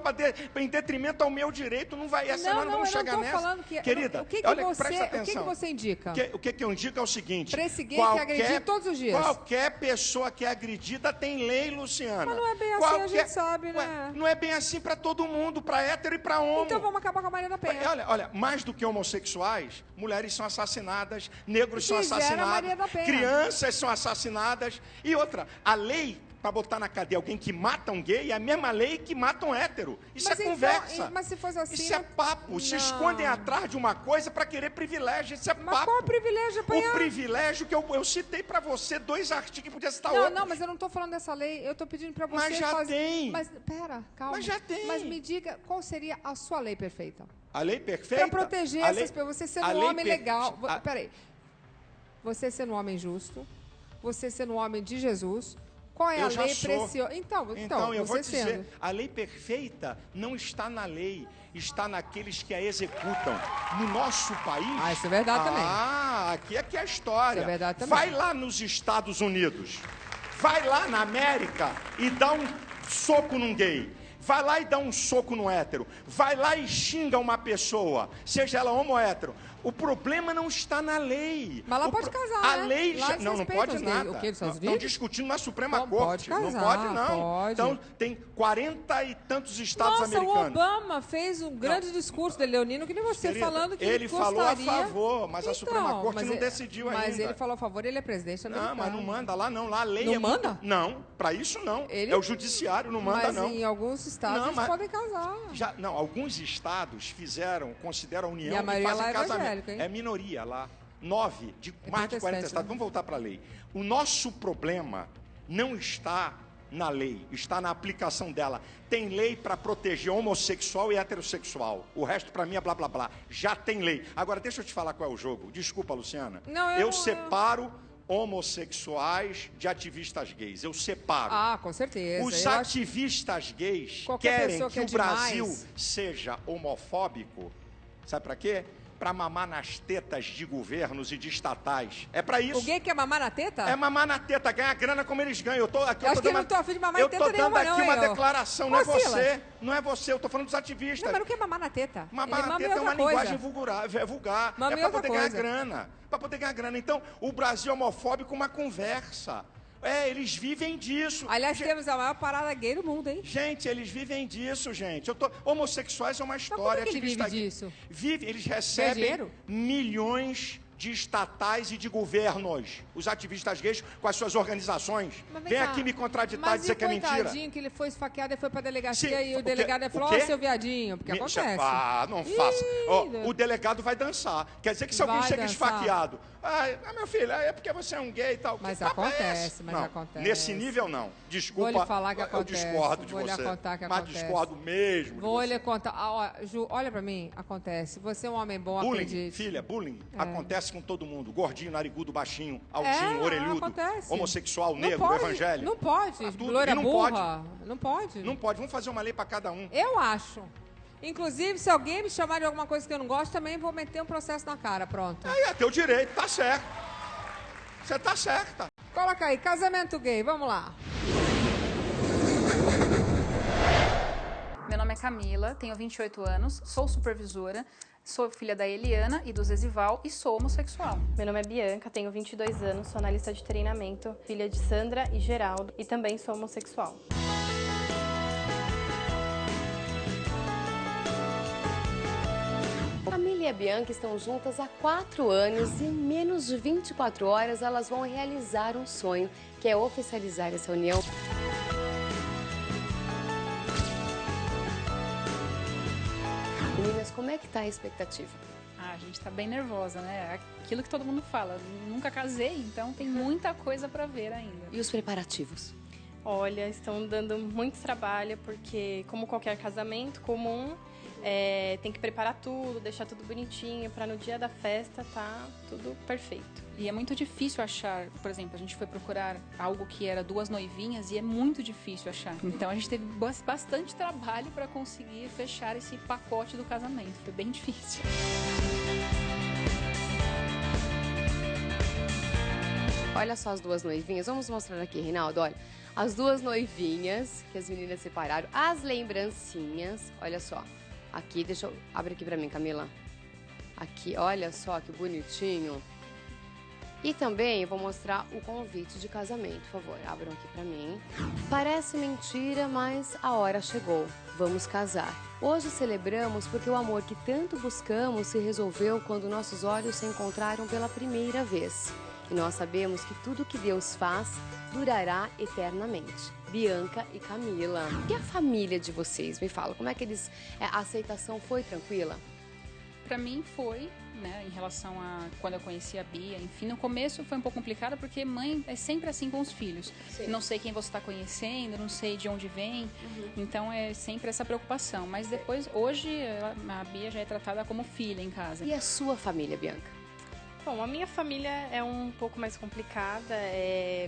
em detrimento ao meu direito. Não vai, não vamos chegar nessa. Falando que, querida, presta atenção. O que você indica? O que eu indico é o seguinte. Para esse gay que é agredido todos os dias. Qualquer pessoa que é agredida tem lei, Luciana. Mas não é bem assim, a gente sabe, né? Não é bem assim para todo mundo, para hétero e para homem. Então vamos acabar com a Maria da Penha. Olha, mais do que homossexuais, mulheres são assassinadas, negros são assassinados, crianças são assassinadas. E outra, a lei para botar na cadeia alguém que mata um gay é a mesma lei que mata um hétero. Isso é conversa. Mas se fosse assim... Isso é papo. Não. Se escondem atrás de uma coisa para querer privilégio. Isso é papo. Mas qual é o privilégio? O privilégio que eu citei para você, 2 artigos que podia citar outros. Não, mas eu não estou falando dessa lei. Eu estou pedindo para você Mas já tem. Mas, pera, calma. Mas já tem. Mas me diga, qual seria a sua lei perfeita? A lei perfeita? Para proteger essas pessoas. Você ser um homem legal... Peraí. você sendo um homem justo, você sendo um homem de Jesus, qual é a lei preciosa? Então, eu vou dizer, sendo. a lei perfeita não está na lei, está naqueles que a executam. No nosso país... Isso é verdade também. Aqui é que é a história. Isso é verdade também. Vai lá nos Estados Unidos, vai lá na América e dá um soco num gay. Vai lá e dá um soco no hétero. Vai lá e xinga uma pessoa, seja ela homo ou hétero. O problema não está na lei. Mas lá pode casar, A né? lei Lá já... eles Não respeitam pode os gays. nada. O quê, dos Estados Estão Unidos? discutindo na Suprema Não, Corte. pode casar, não pode, não. pode. Então, tem 40 e tantos estados americanos. O Obama fez um grande discurso de Leonino, que nem você, Querida, falando que ele gostaria... falou a favor, mas a Suprema Corte mas não decidiu ainda. Mas ele falou a favor, ele é presidente americano. Não, mas não manda lá, não. Lá a lei Não manda? Muito... Não, para isso não. É o judiciário, não manda, mas não. Mas em alguns estados eles podem casar. Não, alguns estados consideram a união e a maioria fazem lá é casamento. hein? É minoria lá. 9 de mais de 40 estados. Vamos voltar para a lei. O nosso problema não está na lei, está na aplicação dela. Tem lei para proteger homossexual e heterossexual. O resto, para mim, é blá, blá, blá. Já tem lei. Agora, deixa eu te falar qual é o jogo. Desculpa, Luciana. Eu separo homossexuais de ativistas gays. Eu separo. Com certeza. Os ativistas gays querem que o Brasil seja homofóbico. Sabe para quê? Para mamar nas tetas de governos e de estatais. É para isso. O gay quer mamar na teta? É mamar na teta, ganhar grana como eles ganham. Acho que eu não tô afim de mamar na teta nenhuma, não. Eu tô dando aqui uma declaração, não é você. Não é você, eu tô falando dos ativistas. Não, mas não quer mamar na teta. Mamar na teta é uma linguagem vulgar. É para poder ganhar grana. Para poder ganhar grana. Então, o Brasil é homofóbico, uma conversa. Eles vivem disso. Aliás, temos a maior parada gay do mundo, hein? Gente, eles vivem disso, gente. Homossexuais é uma história. Mas como que ele vive disso? Eles recebem milhões de estatais e de governos. Os ativistas gays com as suas organizações. Vem aqui me contraditar e dizer que é mentira. Mas que ele foi esfaqueado e foi pra delegacia e o delegado falou, seu viadinho, porque acontece. Não faça. O delegado vai dançar. Quer dizer que se alguém chega esfaqueado, meu filho, é porque você é um gay e tal. Mas acontece, acontece. Nesse nível, não. Desculpa, vou lhe falar que acontece. Eu discordo de vou você. Lhe contar que mas acontece. discordo mesmo. Vou lhe contar. Ju, olha pra mim, acontece. Você é um homem bom, acredite. Filha, bullying acontece com todo mundo. Gordinho, narigudo, baixinho, altinho, orelhudo, homossexual, negro, evangélico. Não pode. Loira burra. Não pode. Não pode. Vamos fazer uma lei pra cada um. Eu acho. Inclusive, se alguém me chamar de alguma coisa que eu não gosto, também vou meter um processo na cara, pronto. É teu direito, tá certo. Você tá certa. Coloca aí, casamento gay, vamos lá. Meu nome é Camila, tenho 28 anos, sou supervisora, sou filha da Eliana e do Zesival e sou homossexual. Meu nome é Bianca, tenho 22 anos, sou analista de treinamento, filha de Sandra e Geraldo e também sou homossexual. Camila e a Bianca estão juntas há 4 anos e em menos de 24 horas elas vão realizar um sonho, que é oficializar essa união. Meninas, como é que tá a expectativa? A gente tá bem nervosa, né? Aquilo que todo mundo fala, nunca casei, então tem muita coisa pra ver ainda. E os preparativos? Olha, estão dando muito trabalho, porque como qualquer casamento comum, tem que preparar tudo, deixar tudo bonitinho, para no dia da festa tá tudo perfeito. E é muito difícil achar, por exemplo, a gente foi procurar algo que era 2 noivinhas e é muito difícil achar. Então a gente teve bastante trabalho para conseguir fechar esse pacote do casamento. Foi bem difícil. Olha só as 2 noivinhas, vamos mostrar aqui, Reinaldo, olha. As 2 noivinhas que as meninas separaram, as lembrancinhas, olha só. Aqui, deixa eu... Abre aqui pra mim, Camila. Aqui, olha só que bonitinho. E também eu vou mostrar o convite de casamento, por favor. Abram aqui pra mim. Parece mentira, mas a hora chegou. Vamos casar. Hoje celebramos porque o amor que tanto buscamos se resolveu quando nossos olhos se encontraram pela primeira vez. E nós sabemos que tudo que Deus faz durará eternamente. Bianca e Camila. E a família de vocês? Me fala, como é que a aceitação foi tranquila? Pra mim foi, né, em relação a quando eu conheci a Bia, enfim, no começo foi um pouco complicado porque mãe é sempre assim com os filhos. Sim. Não sei quem você está conhecendo, não sei de onde vem, então é sempre essa preocupação. Mas depois, hoje, a Bia já é tratada como filha em casa. E a sua família, Bianca? Bom, a minha família é um pouco mais complicada.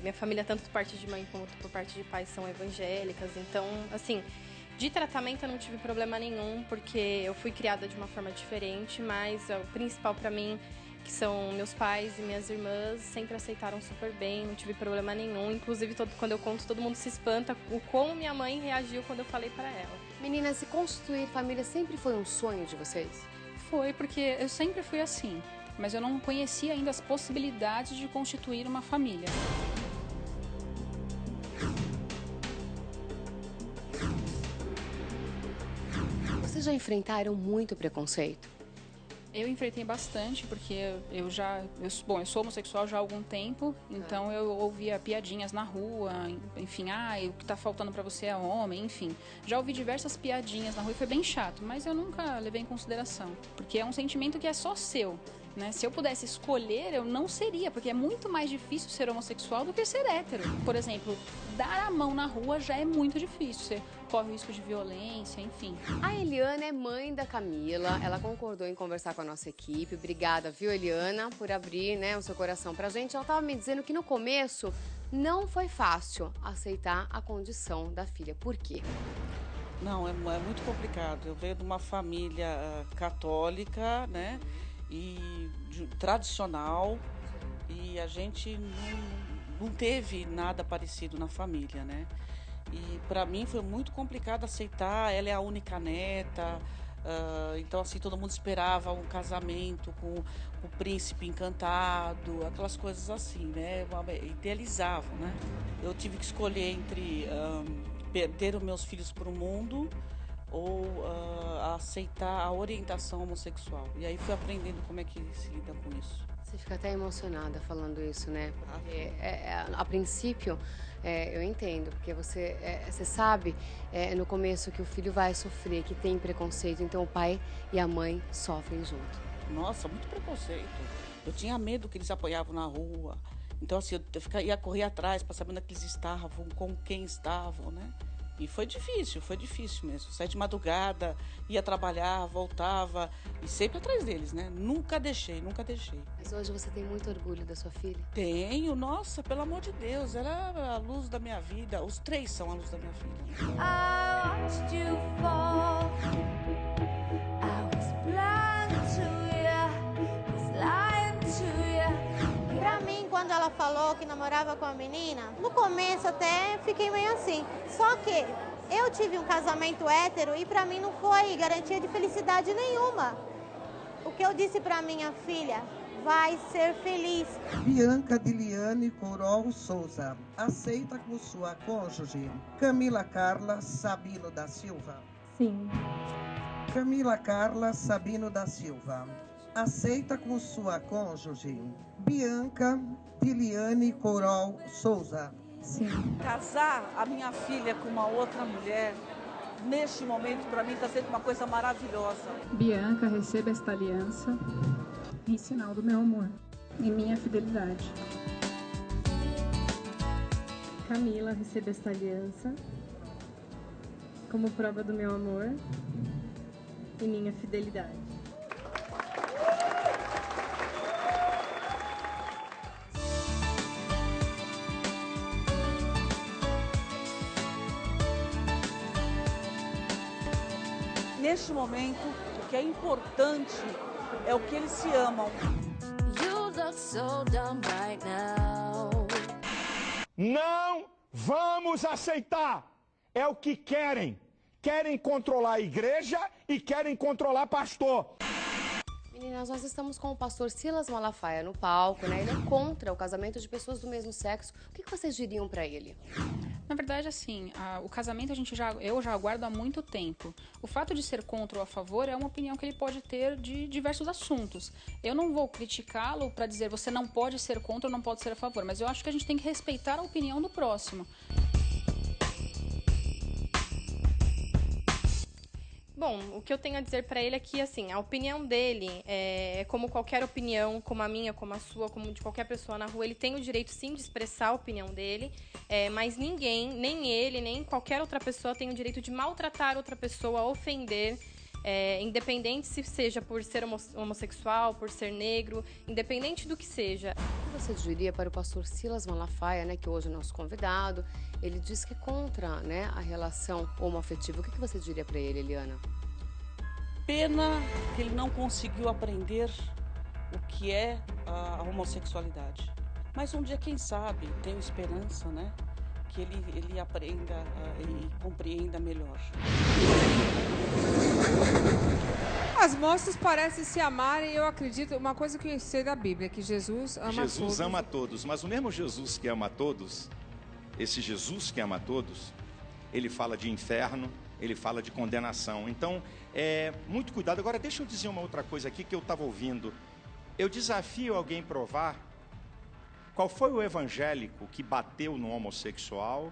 Minha família, tanto por parte de mãe quanto por parte de pai, são evangélicas. Então, assim, de tratamento eu não tive problema nenhum, porque eu fui criada de uma forma diferente, mas o principal pra mim, que são meus pais e minhas irmãs, sempre aceitaram super bem, não tive problema nenhum. Inclusive, quando eu conto, todo mundo se espanta com como minha mãe reagiu quando eu falei pra ela. Meninas, se constituir família sempre foi um sonho de vocês? Foi, porque eu sempre fui assim, mas eu não conhecia ainda as possibilidades de constituir uma família. Vocês já enfrentaram muito preconceito? Eu enfrentei bastante, porque eu sou homossexual já há algum tempo, então eu ouvia piadinhas na rua, enfim, o que tá faltando pra você é homem, enfim. Já ouvi diversas piadinhas na rua e foi bem chato, mas eu nunca levei em consideração, porque é um sentimento que é só seu, né? Se eu pudesse escolher, eu não seria, porque é muito mais difícil ser homossexual do que ser hétero. Por exemplo, dar a mão na rua já é muito difícil, você corre o risco de violência, enfim. A Eliana é mãe da Camila, ela concordou em conversar com a nossa equipe. Obrigada, viu, Eliana, por abrir, o seu coração pra gente. Ela tava me dizendo que no começo não foi fácil aceitar a condição da filha. Por quê? Não, é muito complicado. Eu venho de uma família católica, né, e tradicional, e a gente não teve nada parecido na família, né? E para mim foi muito complicado aceitar. Ela é a única neta, então assim, todo mundo esperava um casamento com o príncipe encantado, aquelas coisas assim, né? Idealizavam, né? Eu tive que escolher entre perder os meus filhos para o mundo ou aceitar a orientação homossexual. E aí fui aprendendo como é que se lida com isso. Você fica até emocionada falando isso, né? Porque, a princípio, eu entendo, porque você sabe no começo que o filho vai sofrer, que tem preconceito, então o pai e a mãe sofrem junto. Nossa, muito preconceito. Eu tinha medo que eles apoiavam na rua. Então, assim, eu ia correr atrás para saber onde eles estavam, com quem estavam, né? E foi difícil mesmo. Saí de madrugada, ia trabalhar, voltava, e sempre atrás deles, né? Nunca deixei. Mas hoje você tem muito orgulho da sua filha? Tenho, nossa, pelo amor de Deus, ela é a luz da minha vida. Os três são a luz da minha filha. I watched you fall. I was blind to you, was lying to you. Pra mim, quando ela falou que namorava com a menina, no começo até fiquei meio assim. Só que eu tive um casamento hétero e pra mim não foi garantia de felicidade nenhuma. O que eu disse pra minha filha, vai ser feliz. Bianca Diliane Corol Souza aceita com sua cônjuge Camila Carla Sabino da Silva? Sim. Camila Carla Sabino da Silva aceita com sua cônjuge Bianca Diliane Corol Souza? Sim. Casar a minha filha com uma outra mulher, neste momento, para mim, está sendo uma coisa maravilhosa. Bianca, receba esta aliança em sinal do meu amor e minha fidelidade. Camila, receba esta aliança como prova do meu amor e minha fidelidade. Neste momento, o que é importante é o que eles se amam. You look so dumb right now. Não vamos aceitar. É o que querem. Querem controlar a igreja e querem controlar pastor. Meninas, nós estamos com o pastor Silas Malafaia no palco, né? Ele é contra o casamento de pessoas do mesmo sexo. O que vocês diriam pra ele? Na verdade, assim, o casamento eu já aguardo há muito tempo. O fato de ser contra ou a favor é uma opinião que ele pode ter de diversos assuntos. Eu não vou criticá-lo para dizer você não pode ser contra ou não pode ser a favor, mas eu acho que a gente tem que respeitar a opinião do próximo. Bom, o que eu tenho a dizer pra ele é que, assim, a opinião dele é como qualquer opinião, como a minha, como a sua, como de qualquer pessoa na rua. Ele tem o direito, sim, de expressar a opinião dele, mas ninguém, nem ele, nem qualquer outra pessoa tem o direito de maltratar outra pessoa, ofender. Independente se seja por ser homossexual, por ser negro, independente do que seja. O que você diria para o pastor Silas Malafaia, né, que hoje é nosso convidado? Ele diz que é contra, né, a relação homoafetiva. O que você diria para ele, Eliana? Pena que ele não conseguiu aprender o que é a homossexualidade. Mas um dia, quem sabe, tenho esperança, né? Que ele aprenda e compreenda melhor. As moças parecem se amarem, eu acredito, uma coisa que eu sei da Bíblia, que Jesus ama todos. Jesus ama a todos, mas o mesmo Jesus que ama a todos, esse Jesus que ama a todos, ele fala de inferno, ele fala de condenação. Então, muito cuidado. Agora, deixa eu dizer uma outra coisa aqui que eu estava ouvindo. Eu desafio alguém a provar qual foi o evangélico que bateu no homossexual,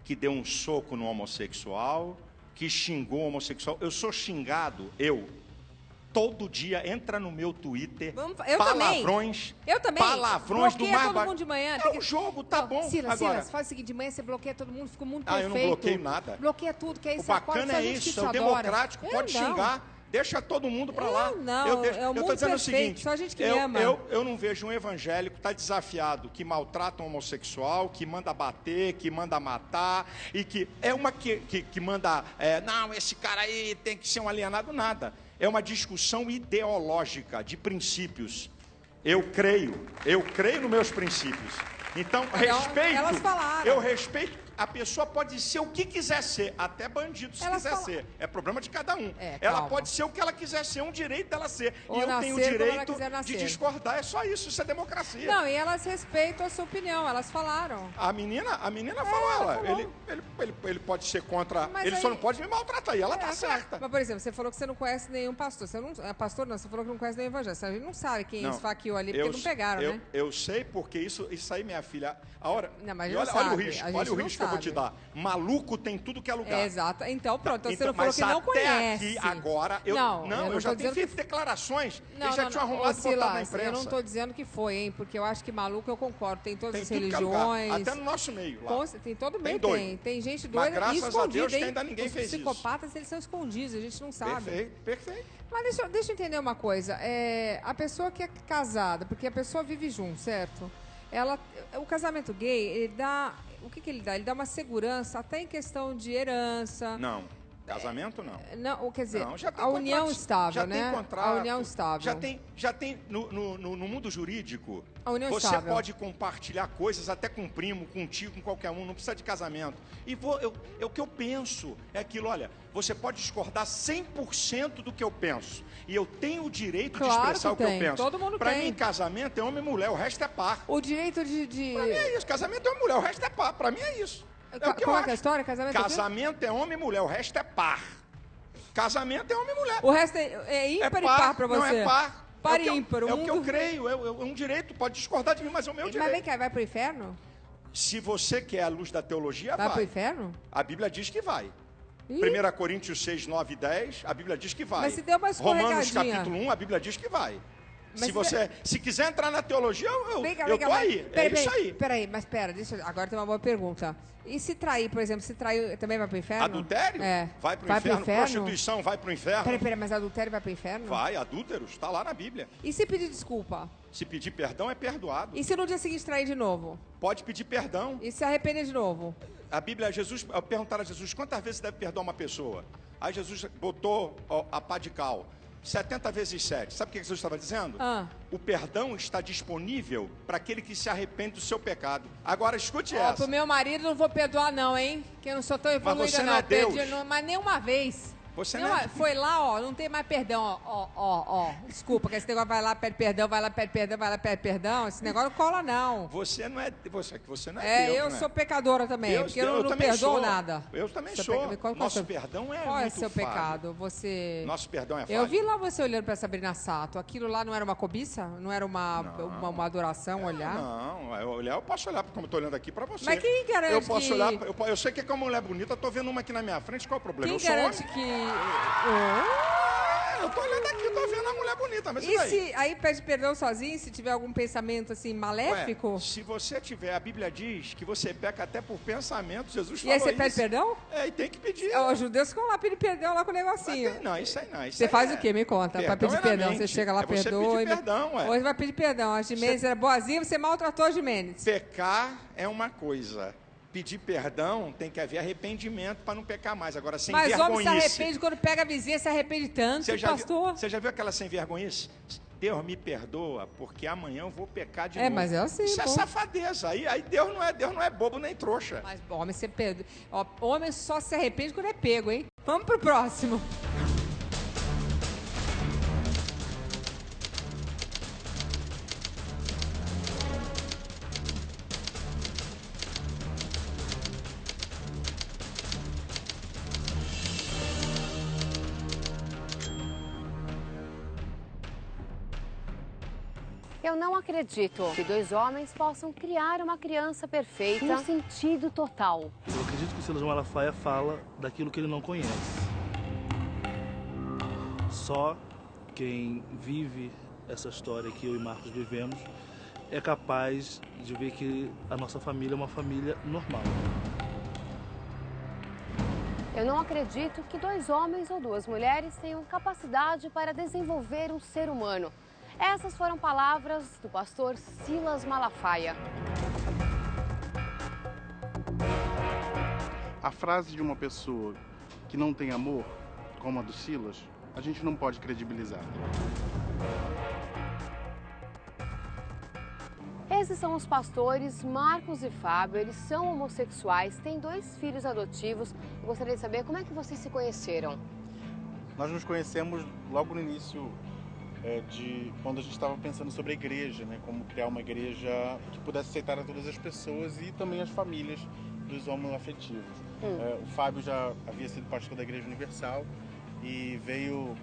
que deu um soco no homossexual, que xingou o homossexual. Eu sou xingado, todo dia entra no meu Twitter, palavrões, eu também. Palavrões do mais todo mundo de manhã. É um jogo, tá bom. Silas, faz o seguinte, de manhã você bloqueia todo mundo, fica muito perfeito. Eu não bloqueio nada. Bloqueia tudo, que é isso. O bacana é isso, é o democrático, pode xingar. Deixa todo mundo para lá. Eu tô dizendo o seguinte, só a gente que ama. Eu não vejo um evangélico que está desafiado, que maltrata um homossexual, que manda bater, que manda matar, e que é uma que manda, não, esse cara aí tem que ser um alienado, nada. É uma discussão ideológica, de princípios. Eu creio nos meus princípios. Então, elas falaram. Eu respeito. A pessoa pode ser o que quiser ser, até bandido se quiser ser. É problema de cada um. Ela pode ser o que ela quiser ser, é um direito dela ser. Ou e eu tenho o direito de discordar, é só isso, isso é democracia. Não, e elas respeitam a sua opinião, elas falaram. A menina falou, ele pode ser contra, mas ele só não pode me maltratar, e ela tá certa. Mas, por exemplo, você falou que você não conhece nenhum pastor. Você não, você falou que não conhece nenhum evangelho. A gente não sabe quem esfaqueou ali, porque não pegaram, né? Eu sei, porque isso aí, minha filha, a hora... Não, mas olha o risco que eu vou te dar. Maluco tem tudo que é lugar. Exato. Então, pronto. Então, você não falou que não conhece. Aqui, agora, eu já tenho feito declarações. Eles já tinham arrumado e botado na imprensa. Eu não estou dizendo que foi, hein? Porque eu acho que maluco eu concordo. Tem todas as religiões. Até no nosso meio. Lá. Tem todo meio, tem gente doida. Mas graças a Deus que ainda ninguém fez isso. Os psicopatas, eles são escondidos. A gente não sabe. Perfeito. Mas deixa eu entender uma coisa. A pessoa que é casada, porque a pessoa vive junto, certo? O casamento gay, ele dá... O que ele dá? Ele dá uma segurança até em questão de herança. Não. Casamento, não. Não, quer dizer, não, já tem a união estável, né? Já tem contrato. A união estável. Já tem no mundo jurídico, a união você estável. pode compartilhar coisas até com um primo, contigo, com qualquer um, não precisa de casamento. E o que eu penso é aquilo, olha, você pode discordar 100% do que eu penso. E eu tenho o direito de expressar o que eu penso. Todo mundo pra mim, casamento é homem e mulher, o resto é par. O direito de... Pra mim é isso, casamento é homem e mulher, o resto é par. Pra mim é isso. Qual é a história? Casamento é homem e mulher, o resto é par. Casamento é homem e mulher. O resto é ímpar e par pra você? Não é par. Par e ímpar. É o que eu creio, é um direito, pode discordar de mim, mas é o meu direito. Mas vem cá, vai pro inferno? Se você quer a luz da teologia, vai. Vai pro inferno? A Bíblia diz que vai. 1 Coríntios 6, 9 e 10, a Bíblia diz que vai. Mas se deu uma escorregadinha. Romanos capítulo 1, a Bíblia diz que vai. Se quiser entrar na teologia, eu tô aí. Isso aí. Peraí, mas agora tem uma boa pergunta. E se trair, por exemplo, também vai pro inferno? Adultério? Vai pro inferno. Prostituição vai pro inferno. Peraí, mas adultério vai pro inferno? Vai, adúlteros, tá lá na Bíblia. E se pedir desculpa? Se pedir perdão, é perdoado. E se no dia seguinte trair de novo? Pode pedir perdão. E se arrepender de novo? A Bíblia, perguntaram a Jesus, quantas vezes deve perdoar uma pessoa? Aí Jesus botou a pá de cal. 70 vezes 7. Sabe o que Jesus estava dizendo? O perdão está disponível para aquele que se arrepende do seu pecado. Agora escute essa. Pro meu marido não vou perdoar não, hein? Que eu não sou tão evoluída. Mas você não é Deus. Mas nenhuma vez. Você não é... Foi lá, não tem mais perdão, Desculpa, que esse negócio vai lá, pede perdão, vai lá, pede perdão, vai lá, pede perdão. Esse negócio não cola, não. Você não é Deus, eu sou pecadora também, porque eu não perdoo nada. Eu também sou. Nosso perdão é Qual é muito seu falho. Pecado? Você... Nosso perdão é falho. Eu vi lá você olhando pra Sabrina Sato. Aquilo lá não era uma cobiça? Não era uma adoração, olhar? Não, eu posso olhar como eu tô olhando aqui pra você. Mas quem garante eu posso olhar, eu sei que é uma mulher bonita, tô vendo uma aqui na minha frente, qual é o problema? Quem garante que... eu tô olhando aqui, tô vendo a mulher bonita, mas E se aí pede perdão sozinho, se tiver algum pensamento assim maléfico? Ué, se você tiver, a Bíblia diz que você peca até por pensamento, Jesus E falou aí você isso. pede perdão? É, e tem que pedir. Os judeus ficam lá pedindo perdão lá com o negocinho. Não, isso aí não. Isso Você aí faz é- o quê? Me conta. Pra Perdão pedir é na perdão. mente. Você chega lá, É você perdoa. pedir perdão, ué. Hoje vai pedir perdão. A Jimenez era boazinha, você maltratou a Jimenez. Pecar é uma coisa. Pedir perdão tem que haver arrependimento para não pecar mais. Agora, sem Mas vergonhice. homem se arrepende quando pega a vizinha, se arrepende tanto, pastor. Você já viu aquela sem vergonhice? Deus me perdoa, porque amanhã eu vou pecar de É, novo. mas é assim, Isso é pô. safadeza. Aí Deus não é bobo nem trouxa. Mas homem, você perdoa. Ó, homem só se arrepende quando é pego, hein? Vamos pro próximo. Eu não acredito que dois homens possam criar uma criança perfeita no sentido total. Eu acredito que o Silas Malafaia fala daquilo que ele não conhece. Só quem vive essa história que eu e Marcos vivemos é capaz de ver que a nossa família é uma família normal. Eu não acredito que dois homens ou duas mulheres tenham capacidade para desenvolver um ser humano. Essas foram palavras do pastor Silas Malafaia. A frase de uma pessoa que não tem amor, como a do Silas, a gente não pode credibilizar. Esses são os pastores Marcos e Fábio. Eles são homossexuais, têm 2 filhos adotivos. Eu gostaria de saber como é que vocês se conheceram. Nós nos conhecemos logo no início de quando a gente estava pensando sobre a igreja, né? Como criar uma igreja que pudesse aceitar a todas as pessoas e também as famílias dos homoafetivos. O Fábio já havia sido pastor da Igreja Universal e veio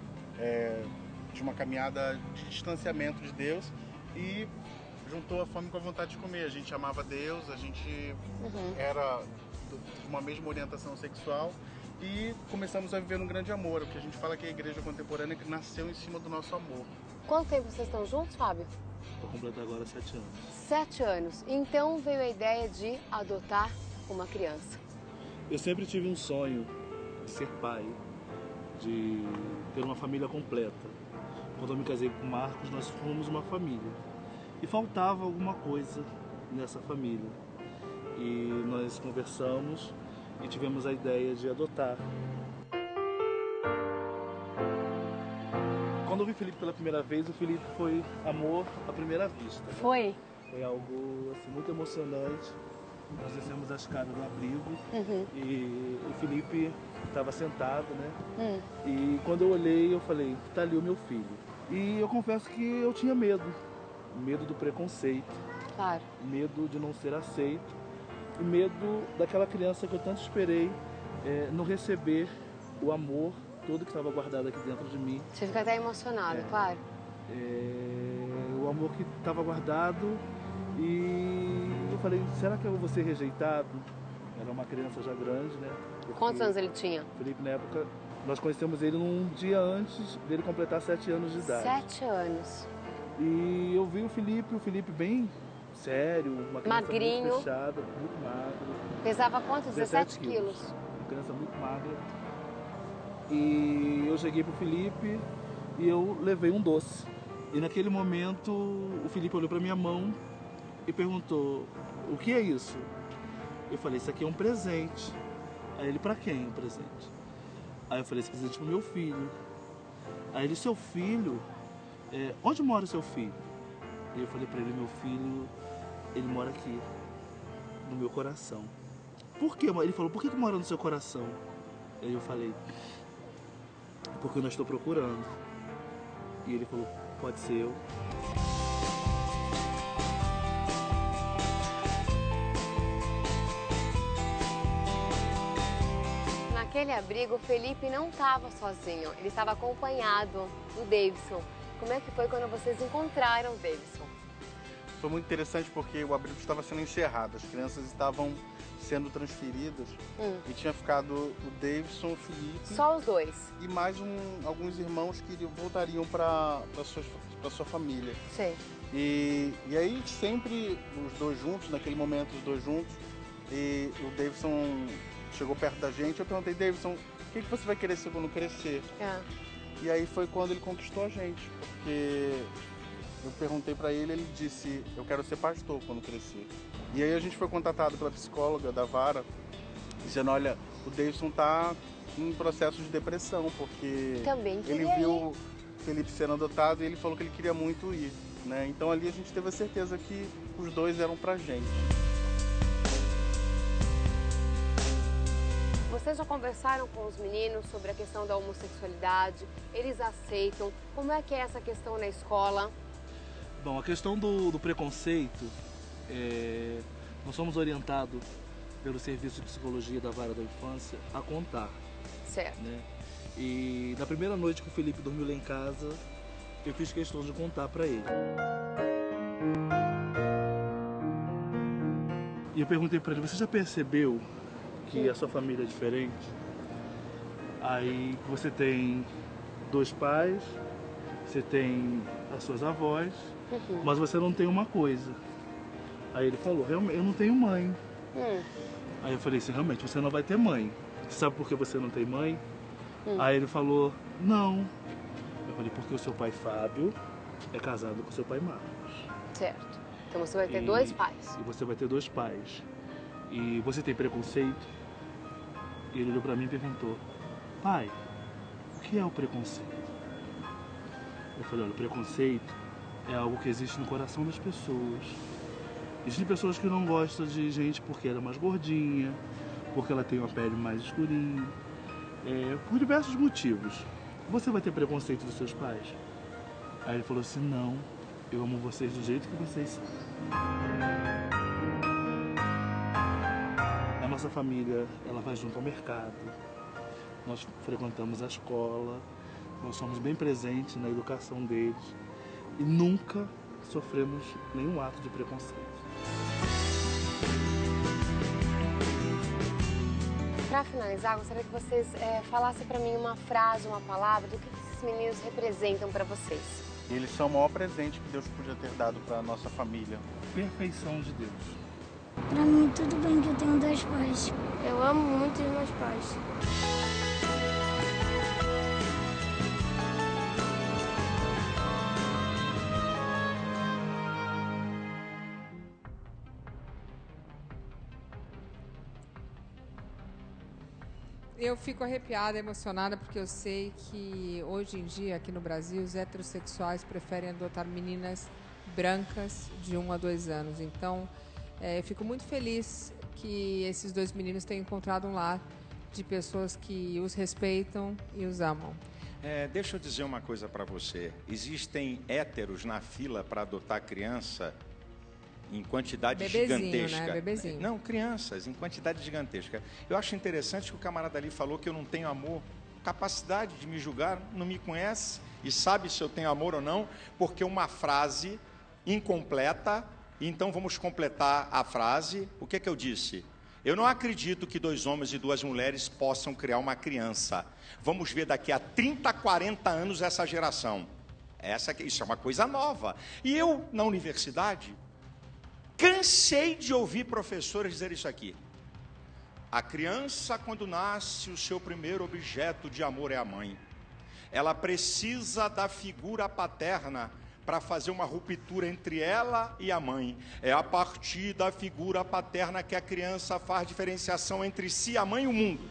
de uma caminhada de distanciamento de Deus e juntou a fome com a vontade de comer. A gente amava Deus, a gente era de uma mesma orientação sexual e começamos a viver um grande amor. O que a gente fala que a igreja contemporânea que nasceu em cima do nosso amor. Quanto tempo vocês estão juntos, Fábio? Vou completar agora 7 anos. 7 anos. Então veio a ideia de adotar uma criança. Eu sempre tive um sonho de ser pai, de ter uma família completa. Quando eu me casei com o Marcos, nós fomos uma família. E faltava alguma coisa nessa família. E nós conversamos e tivemos a ideia de adotar. Quando eu vi o Felipe pela primeira vez, o Felipe foi amor à primeira vista. Né? Foi? Foi algo assim, muito emocionante. Nós descemos a escada do abrigo e o Felipe estava sentado, né? E quando eu olhei, eu falei, tá ali o meu filho. E eu confesso que eu tinha medo. Medo do preconceito. Claro. Medo de não ser aceito. E medo daquela criança que eu tanto esperei não receber o amor todo que estava guardado aqui dentro de mim. Você fica até emocionado, claro. O amor que estava guardado e eu falei, será que eu vou ser rejeitado? Era uma criança já grande, né? Quantos anos ele tinha? Felipe, na época, nós conhecemos ele num dia antes dele completar 7 anos de idade. 7 anos. E eu vi o Felipe bem sério, uma criança magrinho, muito fechada, muito magro. Pesava quanto? 17 quilos. Uma criança muito magra. E eu cheguei pro Felipe e eu levei um doce. E naquele momento o Felipe olhou para minha mão e perguntou, o que é isso? Eu falei, isso aqui é um presente. Aí ele, para quem o presente? Aí eu falei, esse presente é pro meu filho. Aí ele, seu filho? Onde mora o seu filho? E eu falei para ele, meu filho, ele mora aqui, no meu coração. Por quê? Ele falou, por que mora no seu coração? Aí eu falei, porque eu não estou procurando. E ele falou, pode ser eu. Naquele abrigo, o Felipe não estava sozinho, ele estava acompanhado do Davidson. Como é que foi quando vocês encontraram o Davidson? foi muito interessante porque o abrigo estava sendo encerrado, as crianças estavam sendo transferidas e tinha ficado o Davidson, o Felipe... Só os dois? E mais alguns irmãos que voltariam para sua família. Sim. E aí sempre os dois juntos, naquele momento os dois juntos, e o Davidson chegou perto da gente, eu perguntei, Davidson, o que você vai querer ser quando crescer? E aí foi quando ele conquistou a gente, porque eu perguntei para ele, ele disse, eu quero ser pastor quando crescer. E aí a gente foi contatado pela psicóloga da Vara, dizendo, olha, o Davidson está em processo de depressão, porque ele viu o Felipe sendo adotado e ele falou que ele queria muito ir, né? Então ali a gente teve a certeza que os dois eram pra gente. Vocês já conversaram com os meninos sobre a questão da homossexualidade? Eles aceitam? Como é que é essa questão na escola? Bom, a questão do preconceito, nós somos orientados pelo Serviço de Psicologia da Vara da Infância a contar. Certo. Né? E na primeira noite que o Felipe dormiu lá em casa, eu fiz questão de contar para ele. E eu perguntei para ele, você já percebeu que a sua família é diferente? Aí você tem dois pais, você tem as suas avós, mas você não tem uma coisa. Aí ele falou, realmente, eu não tenho mãe. Aí eu falei assim, realmente, você não vai ter mãe. Você sabe por que você não tem mãe? Aí ele falou, não. Eu falei, porque o seu pai Fábio é casado com o seu pai Marcos. Certo. Então você vai ter dois pais. E você vai ter dois pais. E você tem preconceito? E ele olhou pra mim e perguntou, pai, o que é o preconceito? Eu falei, olha, o preconceito é algo que existe no coração das pessoas. Existem pessoas que não gostam de gente porque ela é mais gordinha, porque ela tem uma pele mais escurinha, por diversos motivos. Você vai ter preconceito dos seus pais? Aí ele falou assim, não, eu amo vocês do jeito que vocês são. A nossa família, ela vai junto ao mercado, nós frequentamos a escola, nós somos bem presentes na educação deles e nunca sofremos nenhum ato de preconceito. Para finalizar, gostaria que vocês falassem para mim uma frase, uma palavra do que esses meninos representam para vocês. Eles são o maior presente que Deus podia ter dado para a nossa família. Perfeição de Deus. Para mim, tudo bem que eu tenho dois pais. Eu amo muito os meus pais. Eu fico arrepiada, emocionada, porque eu sei que hoje em dia, aqui no Brasil, os heterossexuais preferem adotar meninas brancas de 1 a 2 anos. Então, eu fico muito feliz que esses dois meninos tenham encontrado um lar de pessoas que os respeitam e os amam. Deixa eu dizer uma coisa para você. Existem héteros na fila para adotar criança em quantidade gigantesca. Né? Bebezinho. Não, crianças, em quantidade gigantesca. Eu acho interessante que o camarada ali falou que eu não tenho amor, capacidade de me julgar, não me conhece e sabe se eu tenho amor ou não, porque uma frase incompleta, então vamos completar a frase. O que é que eu disse? Eu não acredito que 2 homens e 2 mulheres possam criar uma criança. Vamos ver daqui a 30, 40 anos essa geração. Isso é uma coisa nova. E eu, na universidade, cansei de ouvir professores dizer isso aqui. A criança, quando nasce, o seu primeiro objeto de amor é a mãe. Ela precisa da figura paterna para fazer uma ruptura entre ela e a mãe. É a partir da figura paterna que a criança faz diferenciação entre si, a mãe e o mundo.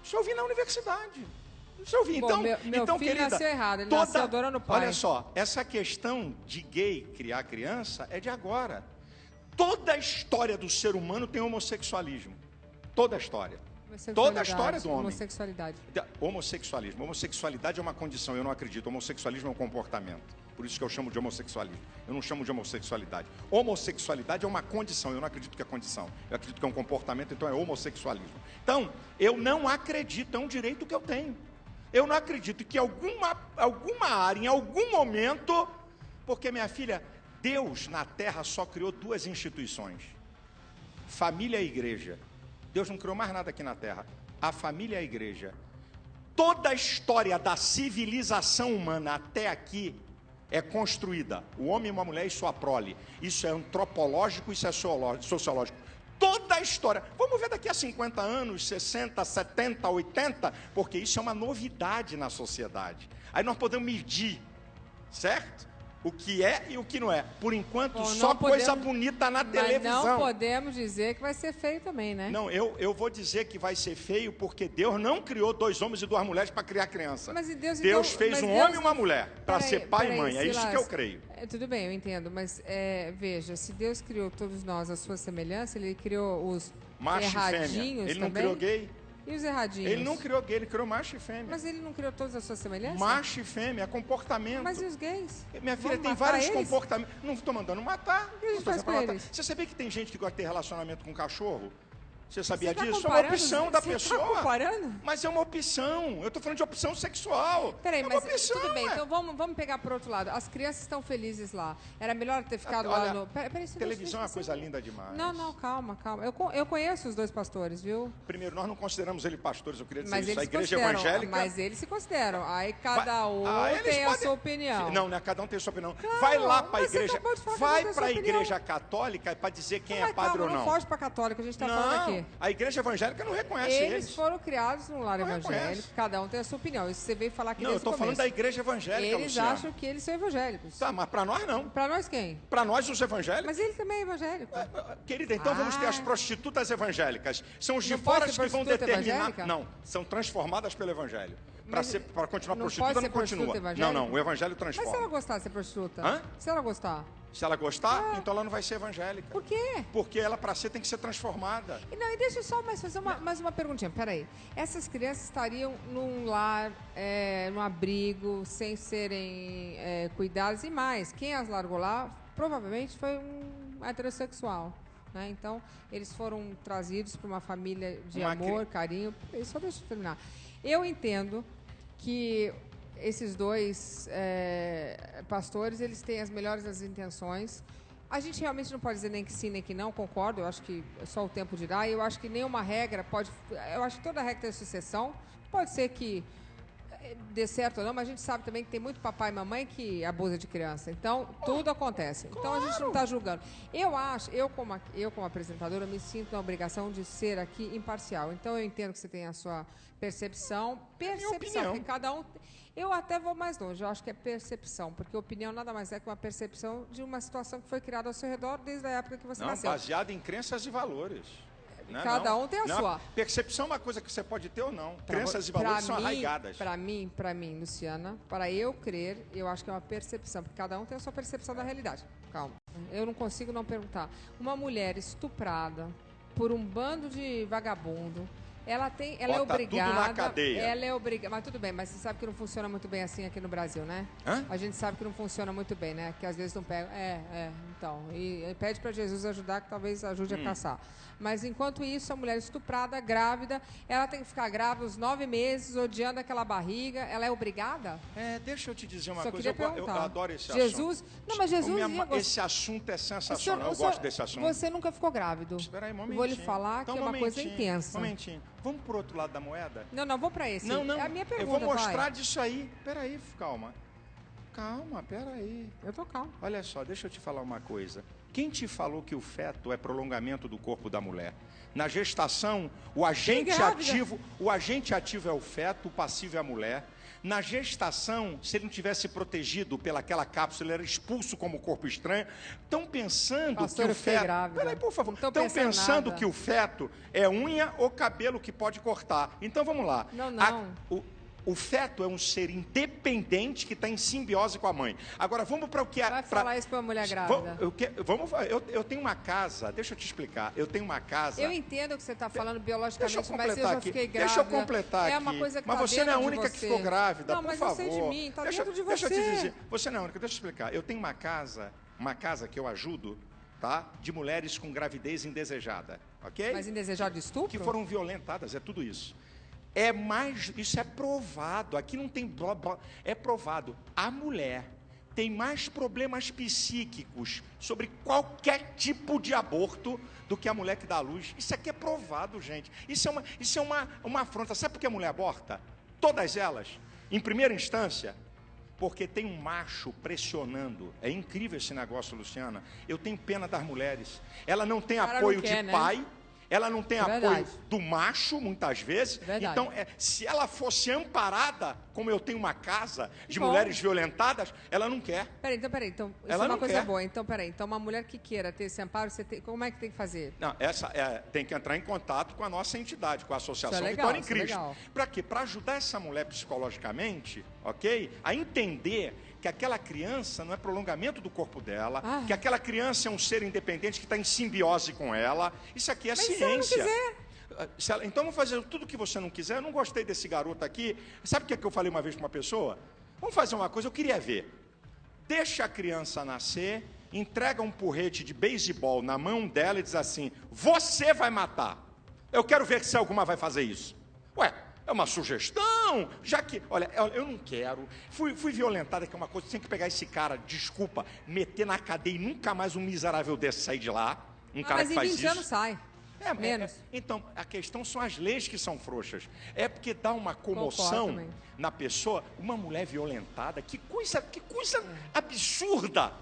Isso eu ouvi na universidade. Isso eu ouvi. Bom, Então, meu então filho querida, nasceu errado, ele nasceu adorando o pai. Olha só, essa questão de gay criar criança é de agora. Toda a história do ser humano tem homossexualismo. Toda a história. Toda a história do homem. Homossexualidade. Homossexualismo. Homossexualidade é uma condição, eu não acredito. Homossexualismo é um comportamento. Por isso que eu chamo de homossexualismo. Eu não chamo de homossexualidade. Homossexualidade é uma condição, eu não acredito que é condição. Eu acredito que é um comportamento, então é homossexualismo. Então, eu não acredito, é um direito que eu tenho. Eu não acredito que alguma área, em algum momento, porque minha filha, Deus na terra só criou 2 instituições: família e igreja. Deus não criou mais nada aqui na terra. A família e a igreja. Toda a história da civilização humana até aqui é construída. O homem e uma mulher e sua prole. Isso é antropológico, isso é sociológico. Toda a história. Vamos ver daqui a 50 anos, 60, 70, 80, porque isso é uma novidade na sociedade. Aí nós podemos medir, certo? O que é e o que não é. Por enquanto, Bom, só podemos, coisa bonita na televisão. Mas não podemos dizer que vai ser feio também, né? Não, eu vou dizer que vai ser feio porque Deus não criou 2 homens e 2 mulheres para criar criança. Mas Deus fez um homem e uma mulher para ser pai e mãe. É isso que eu creio. Tudo bem, eu entendo. Mas veja, se Deus criou todos nós à sua semelhança, Ele criou os macho erradinhos e fêmea. Ele não também? criou gay? E os erradinhos? Ele não criou gay, ele criou macho e fêmea. Mas ele não criou todos à sua semelhança? Macho e fêmea, comportamento. Mas e os gays? Minha filha, Vamos tem matar vários eles? comportamentos. Não estou mandando matar. O que a gente faz com eles? Você sabia que tem gente que gosta de ter relacionamento com cachorro? Você sabia Você tá disso? É uma comparando? opção da Você pessoa. tá comparando? Mas é uma opção. Eu estou falando de opção sexual. Peraí, é uma mas opção, tudo bem, então vamos pegar por outro lado. As crianças estão felizes lá. Era melhor ter ficado lá no... Peraí, televisão é uma coisa linda demais. Não, calma. Eu conheço os 2 pastores, viu? Primeiro, nós não consideramos eles pastores, eu queria dizer Mas isso. A eles igreja consideram, evangélica... Mas eles se consideram. Aí cada um eles tem a podem- sua opinião. Não, né? Cada um tem a sua opinião. Claro, vai lá para a você igreja. acabou de falar que Vai cada um tem para a sua opinião. igreja católica para dizer quem Mas é padre calma, ou não. não foge para católica, a gente está falando aqui. A igreja evangélica não reconhece Eles foram criados num lar Não evangélico, reconhece. cada um tem a sua opinião. Isso você veio falar aqui Não, eu desde o estou falando começo. da igreja evangélica, Eles Luciana. acham que eles são evangélicos. Tá, mas para nós não. Para nós quem? Para nós os evangélicos. Mas ele também é evangélico. Querida, então vamos ter as prostitutas evangélicas. São os de Não fora pode ser que vão prostituta determinar. evangélica? Não, são transformadas pelo evangelho. Para continuar não prostituta, pode não ser prostituta continua. evangélica? Não, o evangelho Mas se ela transforma. gostar de ser prostituta? Hã? Se ela gostar? Se ela gostar, então ela não vai ser evangélica. Por quê? Porque ela, para ser, tem que ser transformada. E deixa eu só fazer mais uma perguntinha. Peraí. Essas crianças estariam num lar, num abrigo, sem serem cuidadas e mais. Quem as largou lá, provavelmente foi um heterossexual. Né? Então, eles foram trazidos para uma família de amor, carinho. Só deixa eu terminar. Eu entendo que esses 2 pastores, eles têm as melhores das intenções. A gente realmente não pode dizer nem que sim, nem que não, concordo. Eu acho que só o tempo dirá. E eu acho que nenhuma regra pode... Eu acho que toda regra tem sucessão. Pode ser que dê certo ou não, mas a gente sabe também que tem muito papai e mamãe que abusa de criança. Então, tudo acontece. Então, a gente não está julgando. Eu como apresentadora, me sinto na obrigação de ser aqui imparcial. Então, eu entendo que você tem a sua percepção. Percepção, que cada um... Eu até vou mais longe, eu acho que é percepção, porque opinião nada mais é que uma percepção de uma situação que foi criada ao seu redor desde a época que você nasceu. Baseado em crenças e valores. Cada um tem a sua. Percepção é uma coisa que você pode ter ou não. Crenças e valores são arraigadas. Para mim, Luciana, para eu crer, eu acho que é uma percepção, porque cada um tem a sua percepção da realidade. Calma. Eu não consigo não perguntar. Uma mulher estuprada por um bando de vagabundo, ela é obrigada. Tudo na cadeia. Ela é obrigada. Mas tudo bem, mas você sabe que não funciona muito bem assim aqui no Brasil, né? Hã? A gente sabe que não funciona muito bem, né? Que às vezes não pega. Então. E pede para Jesus ajudar, que talvez ajude a caçar. Mas enquanto isso, a mulher estuprada, grávida, ela tem que ficar grávida uns 9 meses, odiando aquela barriga. Ela é obrigada? Deixa eu te dizer uma Só coisa. queria Eu adoro esse Jesus, assunto. Não, mas Jesus... Esse assunto é sensacional. Eu gosto desse assunto. Você nunca ficou grávido. Espera aí, um momentinho. Vou lhe falar então, que é uma coisa intensa. Momentinho. Vamos pro outro lado da moeda? Não, vamos para esse. Não. É a minha pergunta, eu vou mostrar vai. disso aí. Peraí, calma. Calma, peraí. Eu tô calma. Olha só, deixa eu te falar uma coisa. Quem te falou que o feto é prolongamento do corpo da mulher? Na gestação, o agente ativo é o feto, o passivo é a mulher. Na gestação, se ele não tivesse protegido pelaquela cápsula, ele era expulso como corpo estranho. Estão pensando Pastor, que o feto... Peraí, por favor. Estão pensando nada. que o feto é unha ou cabelo que pode cortar. Então, vamos lá. Não. O feto é um ser independente que está em simbiose com a mãe. Agora, vamos para o que é... Vai falar isso para uma mulher grávida. Eu tenho uma casa, deixa eu te explicar. Eu tenho uma casa... Eu entendo que você está falando biologicamente, mas eu já fiquei grávida. Deixa eu completar aqui. É uma coisa que mas tá você não é a dentro única de que você. ficou grávida, não, por mas favor. Eu sei de mim, está dentro de você. Deixa eu te dizer. Você não é a única. Deixa eu te explicar. Eu tenho uma casa que eu ajudo, tá? De mulheres com gravidez indesejada, ok? Mas indesejado de estupro? Que foram violentadas, é tudo isso. Isso é provado, aqui não tem blá blá, é provado. A mulher tem mais problemas psíquicos sobre qualquer tipo de aborto do que a mulher que dá à luz. Isso aqui é provado, gente. Isso é uma afronta. Sabe por que a mulher aborta? Todas elas, em primeira instância, porque tem um macho pressionando. É incrível esse negócio, Luciana. Eu tenho pena das mulheres. Ela não tem apoio de pai. Ela não tem apoio do macho, muitas vezes. Então, se ela fosse amparada, como eu tenho uma casa de mulheres violentadas, ela não quer. Peraí, então isso Ela é uma não coisa quer. boa. Então, peraí, então uma mulher que queira ter esse amparo, como é que tem que fazer? Não, tem que entrar em contato com a nossa entidade, com a Associação Isso é legal, Vitória em isso é Cristo. legal. Para quê? Para ajudar essa mulher psicologicamente, ok? A entender que aquela criança não é prolongamento do corpo dela, que aquela criança é um ser independente que está em simbiose com ela. Isso aqui é ciência. Mas se ela não quiser? Então vamos fazer tudo que você não quiser. Eu não gostei desse garoto aqui. Sabe o que é que eu falei uma vez para uma pessoa? Vamos fazer uma coisa, eu queria ver. Deixa a criança nascer, entrega um porrete de beisebol na mão dela e diz assim: você vai matar. Eu quero ver se alguma vai fazer isso. Ué, é uma sugestão, já que, olha, eu não quero, fui violentada, que é uma coisa, tem que pegar esse cara, desculpa, meter na cadeia e nunca mais um miserável desse sair de lá, cara que faz isso. Mas em 20 anos sai. Menos. Então, a questão são as leis que são frouxas. É porque dá uma comoção na pessoa, uma mulher violentada, que coisa absurda.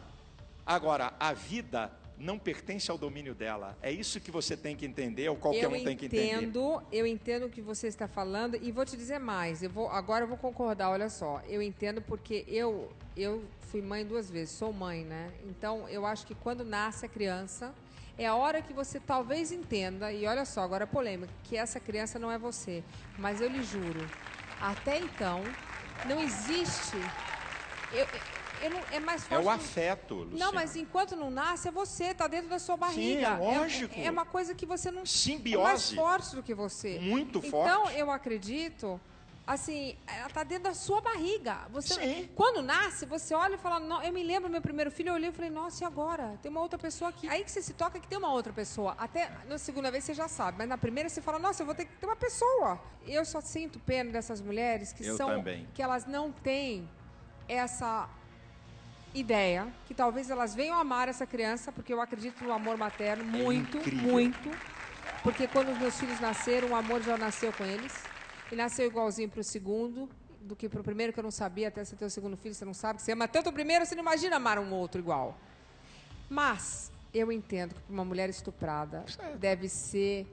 Agora, a vida não pertence ao domínio dela. É isso que você tem que entender, ou qualquer um tem que entender. Eu entendo o que você está falando e vou te dizer mais. Agora eu vou concordar, olha só. Eu entendo porque eu fui mãe 2 vezes, sou mãe, né? Então, eu acho que quando nasce a criança, é a hora que você talvez entenda, e olha só, agora é polêmica, que essa criança não é você. Mas eu lhe juro, até então, não existe... é mais forte. É o afeto, Luciana. Não, mas enquanto não nasce, é você, tá dentro da sua barriga. Sim, é lógico. É uma coisa que você não... Simbiose. É mais forte do que você. Muito forte. Então, eu acredito, assim, ela tá dentro da sua barriga. Sim. Quando nasce, você olha e fala, não, eu me lembro do meu primeiro filho, eu olhei e falei, nossa, e agora? Tem uma outra pessoa aqui. Aí que você se toca que tem uma outra pessoa. Até na segunda vez você já sabe, mas na primeira você fala, nossa, eu vou ter que ter uma pessoa. Eu só sinto pena dessas mulheres que que elas não têm essa ideia, que talvez elas venham amar essa criança, porque eu acredito no amor materno muito, muito. Porque quando os meus filhos nasceram, o amor já nasceu com eles. E nasceu igualzinho para o segundo, do que para o primeiro, que eu não sabia. Até você ter o segundo filho, você não sabe. Que você ama tanto o primeiro, você não imagina amar um outro igual. Mas eu entendo que para uma mulher estuprada deve ser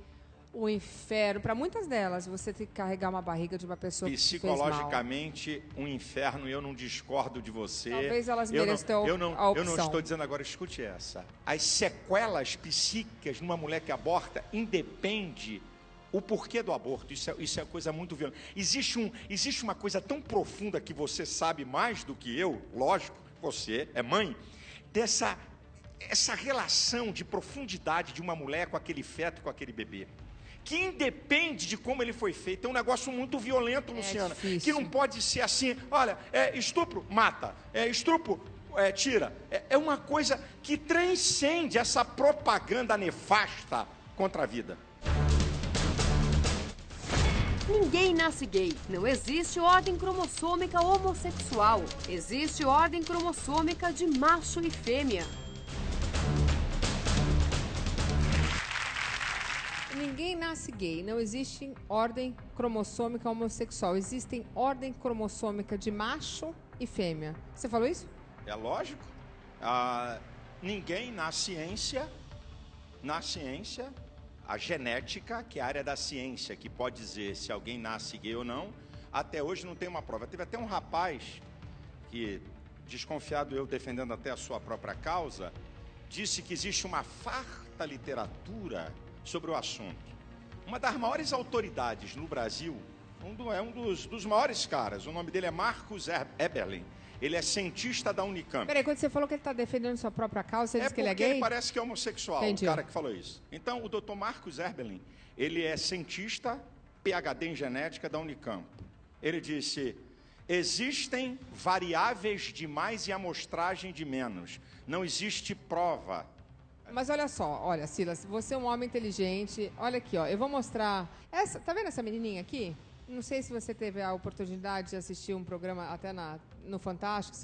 o inferno. Para muitas delas, você tem que carregar uma barriga de uma pessoa que te fez mal. Psicologicamente, um inferno, eu não discordo de você. Talvez elas mereçam a opção. Eu não estou dizendo agora, escute essa. As sequelas psíquicas numa mulher que aborta independe o porquê do aborto. Isso é coisa muito violenta. Existe uma coisa tão profunda que você sabe mais do que eu, lógico, você é mãe, essa relação de profundidade de uma mulher com aquele feto, com aquele bebê, que independe de como ele foi feito. É um negócio muito violento, Luciana, que não pode ser assim, olha, estupro, mata, estupro, tira. É uma coisa que transcende essa propaganda nefasta contra a vida. Ninguém nasce gay. Não existe ordem cromossômica homossexual. Existe ordem cromossômica de macho e fêmea. Ninguém nasce gay. Não existe ordem cromossômica homossexual. Existem ordem cromossômica de macho e fêmea. Você falou isso? É lógico. Ninguém na ciência, a genética, que é a área da ciência, que pode dizer se alguém nasce gay ou não, até hoje não tem uma prova. Teve até um rapaz que, desconfiado eu defendendo até a sua própria causa, disse que existe uma farta literatura sobre o assunto. Uma das maiores autoridades no Brasil, um dos maiores caras, o nome dele é Marcus Eberlin. Ele é cientista da Unicamp. Peraí, quando você falou que ele está defendendo sua própria causa, você disse que ele é gay? Ele parece que é homossexual, Entendi. O cara que falou isso. Então, o Dr. Marcus Eberlin, ele é cientista, PhD em genética da Unicamp. Ele disse, existem variáveis de mais e amostragem de menos. Não existe prova. Mas olha só, Silas, você é um homem inteligente. Olha aqui, ó, eu vou mostrar. Tá vendo essa menininha aqui? Não sei se você teve a oportunidade de assistir um programa até no Fantástico,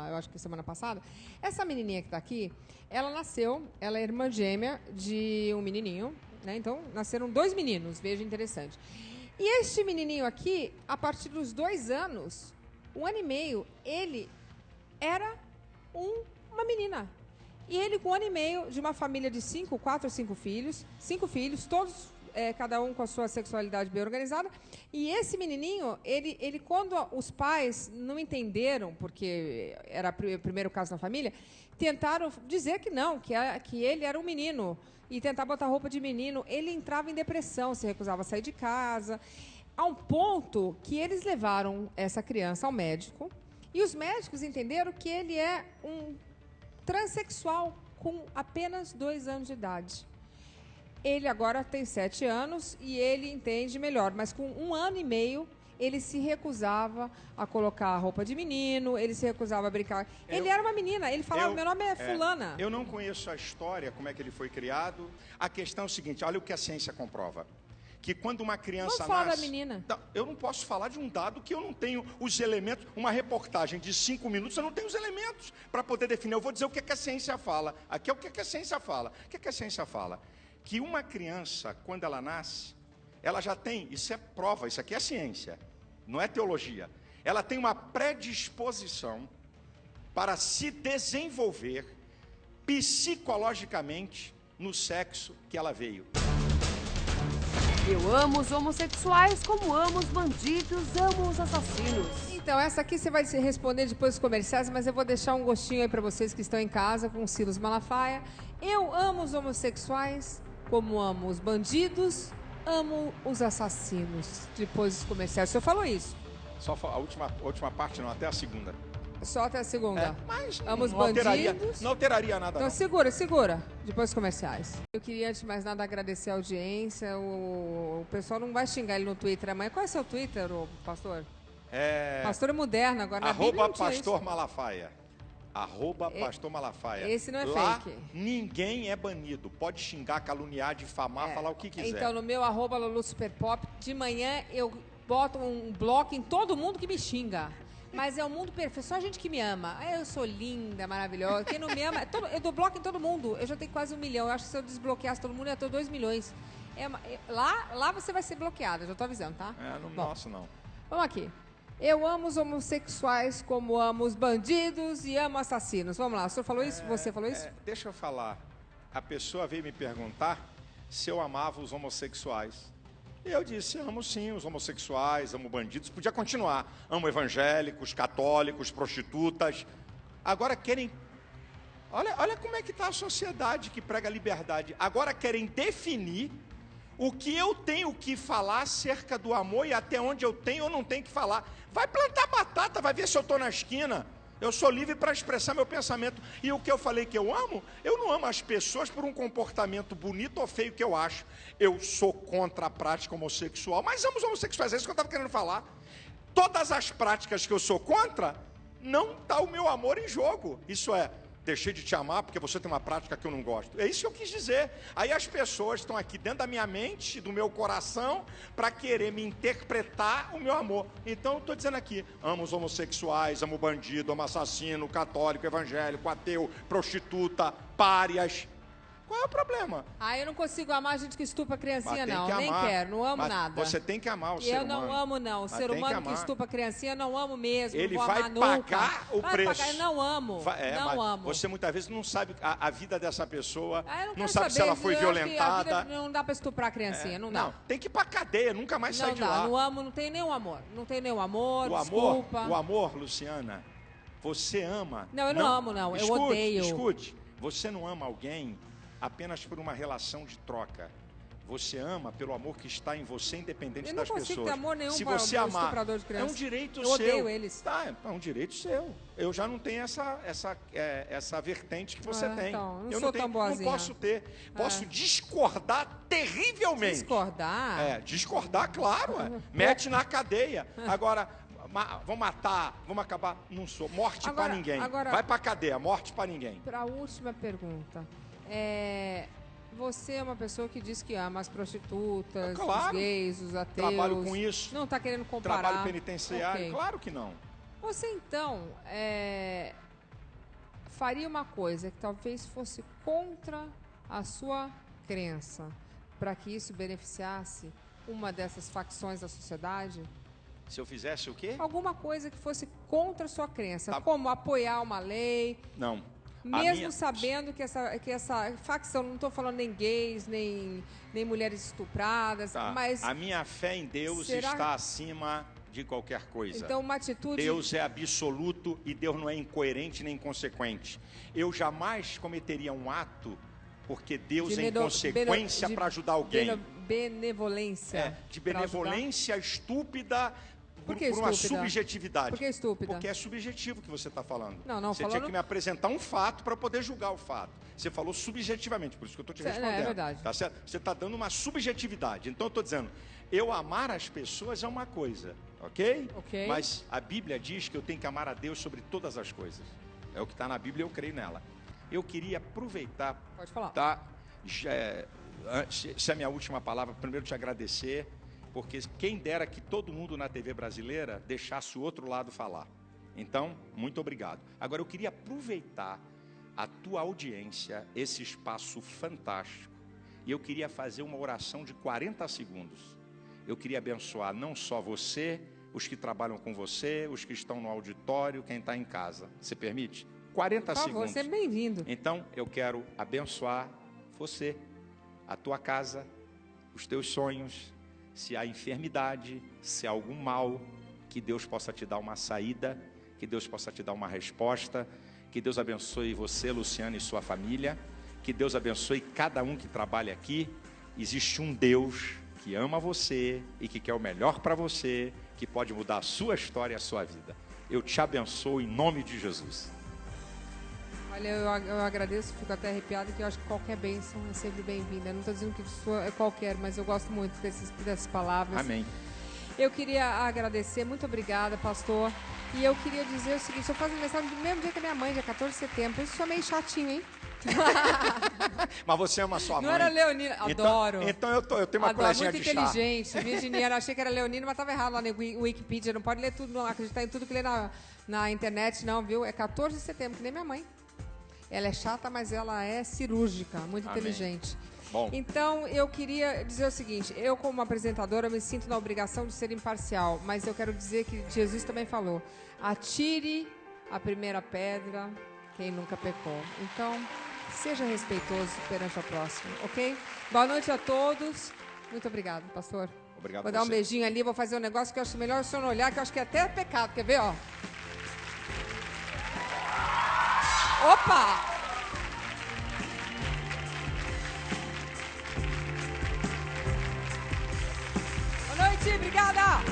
eu acho que semana passada. Essa menininha que está aqui, ela nasceu, ela é irmã gêmea de um menininho, né? Então, nasceram 2 meninos, veja interessante. E este menininho aqui, a partir dos 2 anos, 1 ano e meio, ele era uma menina. E ele, com 1 ano e meio, de uma família de 4 ou 5 filhos, 5 filhos, todos, cada um com a sua sexualidade bem organizada. E esse menininho, ele quando os pais não entenderam, porque era o primeiro caso na família, tentaram dizer que não, que ele era um menino, e tentar botar roupa de menino. Ele entrava em depressão, se recusava a sair de casa, a um ponto que eles levaram essa criança ao médico, e os médicos entenderam que ele é um transexual com apenas 2 anos de idade. Ele agora tem 7 anos e ele entende melhor, mas com 1 ano e meio ele se recusava a colocar a roupa de menino, ele se recusava a brincar. Ele era uma menina, ele falava, meu nome é fulana. Eu não conheço a história, como é que ele foi criado. A questão é o seguinte, olha o que a ciência comprova. Que quando uma criança Vamos falar nasce... da menina. Eu não posso falar de um dado que eu não tenho os elementos. Uma reportagem de 5 minutos, eu não tenho os elementos para poder definir. Eu vou dizer o que a ciência fala. Aqui é o que a ciência fala. O que a ciência fala? Que uma criança, quando ela nasce, ela já tem, isso é prova, isso aqui é ciência, não é teologia. Ela tem uma predisposição para se desenvolver psicologicamente no sexo que ela veio. Eu amo os homossexuais como amo os bandidos, amo os assassinos. Então, essa aqui você vai responder depois dos comerciais, mas eu vou deixar um gostinho aí para vocês que estão em casa com o Silas Malafaia. Eu amo os homossexuais como amo os bandidos, amo os assassinos. Depois dos comerciais. O senhor falou isso? Só a última parte não, até a segunda. Só até a segunda. Mas amo os não bandidos. não alteraria nada, Então não. segura. Depois dos comerciais. Eu queria, antes de mais nada, agradecer a audiência. O pessoal não vai xingar ele no Twitter amanhã. Qual é o seu Twitter, pastor? Pastor é moderno agora. Arroba Pastor Malafaia. Arroba Pastor Malafaia. Esse não é lá, fake. Ninguém é banido. Pode xingar, caluniar, difamar, falar o que quiser. Então, no meu arroba Lulu Superpop, de manhã eu boto um bloco em todo mundo que me xinga. Mas é o mundo perfeito, só a gente que me ama. Eu sou linda, maravilhosa. Quem não me ama, eu dou bloco em todo mundo. Eu já tenho quase 1 milhão. Eu acho que se eu desbloqueasse todo mundo, eu ia ter 2 milhões. Lá você vai ser bloqueada, já tô avisando, tá? Nosso não. Vamos aqui. Eu amo os homossexuais como amo os bandidos e amo assassinos. Vamos lá, o senhor falou isso? Você falou isso? Deixa eu falar. A pessoa veio me perguntar se eu amava os homossexuais. E eu disse, amo sim os homossexuais, amo bandidos. Podia continuar. Amo evangélicos, católicos, prostitutas. Agora querem... Olha como é que está a sociedade que prega liberdade. Agora querem definir o que eu tenho que falar acerca do amor e até onde eu tenho ou não tenho que falar. Vai plantar batata, vai ver se eu estou na esquina. Eu sou livre para expressar meu pensamento. E o que eu falei que eu não amo as pessoas por um comportamento bonito ou feio que eu acho. Eu sou contra a prática homossexual, mas amo os homossexuais, é isso que eu estava querendo falar. Todas as práticas que eu sou contra, não está o meu amor em jogo. Isso é, deixei de te amar porque você tem uma prática que eu não gosto. É isso que eu quis dizer. Aí as pessoas estão aqui dentro da minha mente, do meu coração, para querer me interpretar o meu amor. Então eu estou dizendo aqui, amo os homossexuais, amo bandido, amo assassino, católico, evangélico, ateu, prostituta, párias. Qual é o problema? Eu não consigo amar gente que estupra criancinha, não. Que Nem quero, não amo nada. Você tem que amar o ser humano. Eu não amo, não. O ser humano que estupra criancinha, não amo mesmo. Ele não vou vai amar nunca. pagar o preço. Eu não amo. Não amo. Você muitas vezes não sabe a vida dessa pessoa, não sabe se ela foi violentada. A vida não dá para estuprar a criancinha, não dá. Não, tem que ir pra cadeia, nunca mais sair de lá. Não amo, não tenho nenhum amor. Não tenho nenhum amor, desculpa. O amor, Luciana, você ama. Não, eu não amo, não. Eu odeio. Escute, você não ama alguém apenas por uma relação de troca. Você ama pelo amor que está em você, independente das pessoas. Eu não consigo ter amor nenhum se para você um amar, estuprador de criança. É um direito eu seu. Odeio eles. Tá, é um direito seu. Eu já não tenho essa vertente que você tem. Então, eu sou tão boazinha. Não posso ter. Posso discordar terrivelmente. Discordar? Discordar, claro. Mete na cadeia. Agora, vão matar, vamos acabar. Não sou. Morte para ninguém. Vai para cadeia, morte para ninguém. Para a última pergunta. Você é uma pessoa que diz que ama as prostitutas, Claro. os gays, os ateus. Trabalho com isso. Não está querendo comparar. Trabalho penitenciário, Ok. claro que não. Você, então, faria uma coisa que talvez fosse contra a sua crença, para que isso beneficiasse uma dessas facções da sociedade? Se eu fizesse o quê? Alguma coisa que fosse contra a sua crença, Tá. como apoiar uma lei, Não. mesmo sabendo que essa facção, não estou falando nem gays, nem mulheres estupradas, Tá. mas A minha fé em Deus será- está acima de qualquer coisa. então uma atitude... Deus é absoluto e Deus não é incoerente nem inconsequente. Eu jamais cometeria um ato porque Deus de é inconsequência para ajudar alguém. Benevolência. De pra ajudar. benevolência estúpida Por que uma estúpida? subjetividade. Por que estúpida? Porque é subjetivo que você está falando. Não, você falando... tinha que me apresentar um fato para poder julgar o fato. Você falou subjetivamente, por isso que eu estou te respondendo. É verdade. Tá certo? Você está dando uma subjetividade. Então eu estou dizendo, eu amar as pessoas é uma coisa, ok? Ok. Mas a Bíblia diz que eu tenho que amar a Deus sobre todas as coisas. É o que está na Bíblia, eu creio nela. Eu queria aproveitar... Pode falar. Tá? Se é a minha última palavra, primeiro te agradecer, porque quem dera que todo mundo na TV brasileira deixasse o outro lado falar. Então, muito obrigado. Agora, eu queria aproveitar a tua audiência, esse espaço fantástico, e eu queria fazer uma oração de 40 segundos. Eu queria abençoar não só você, os que trabalham com você, os que estão no auditório, quem está em casa. Você permite? 40 Por favor, segundos. você é bem-vindo. Então, eu quero abençoar você, a tua casa, os teus sonhos, se há enfermidade, se há algum mal, que Deus possa te dar uma saída, que Deus possa te dar uma resposta, que Deus abençoe você, Luciana, e sua família, que Deus abençoe cada um que trabalha aqui. Existe um Deus que ama você e que quer o melhor para você, que pode mudar a sua história e a sua vida. Eu te abençoo em nome de Jesus. Olha, eu agradeço, fico até arrepiada, que eu acho que qualquer bênção é sempre bem-vinda. Eu não estou dizendo que sua é qualquer, mas eu gosto muito dessas palavras. Amém. Eu queria agradecer, muito obrigada, pastor. E eu queria dizer o seguinte, eu faço aniversário do mesmo dia que a minha mãe, dia 14 de setembro. Isso é meio chatinho, hein? Mas você ama sua mãe. Não era Leonina, adoro. Então eu tenho uma Adoro, colezinha muito de chá. inteligente, virginiana. Achei que era Leonina, mas estava errado lá no Wikipedia. Não pode ler tudo, não acreditar em tudo que lê na internet, não, viu? É 14 de setembro, que nem minha mãe. Ela é chata, mas ela é cirúrgica, muito Amém. inteligente. Bom. Então, eu queria dizer o seguinte, eu como apresentadora me sinto na obrigação de ser imparcial, mas eu quero dizer que Jesus também falou, atire a primeira pedra quem nunca pecou. Então, seja respeitoso perante a próxima, ok? Boa noite a todos. Muito obrigado, pastor. Obrigado. Vou dar um beijinho ali, vou fazer um negócio que eu acho melhor o senhor não olhar, que eu acho que é até pecado. Quer ver, ó? Opa! Boa noite, obrigada!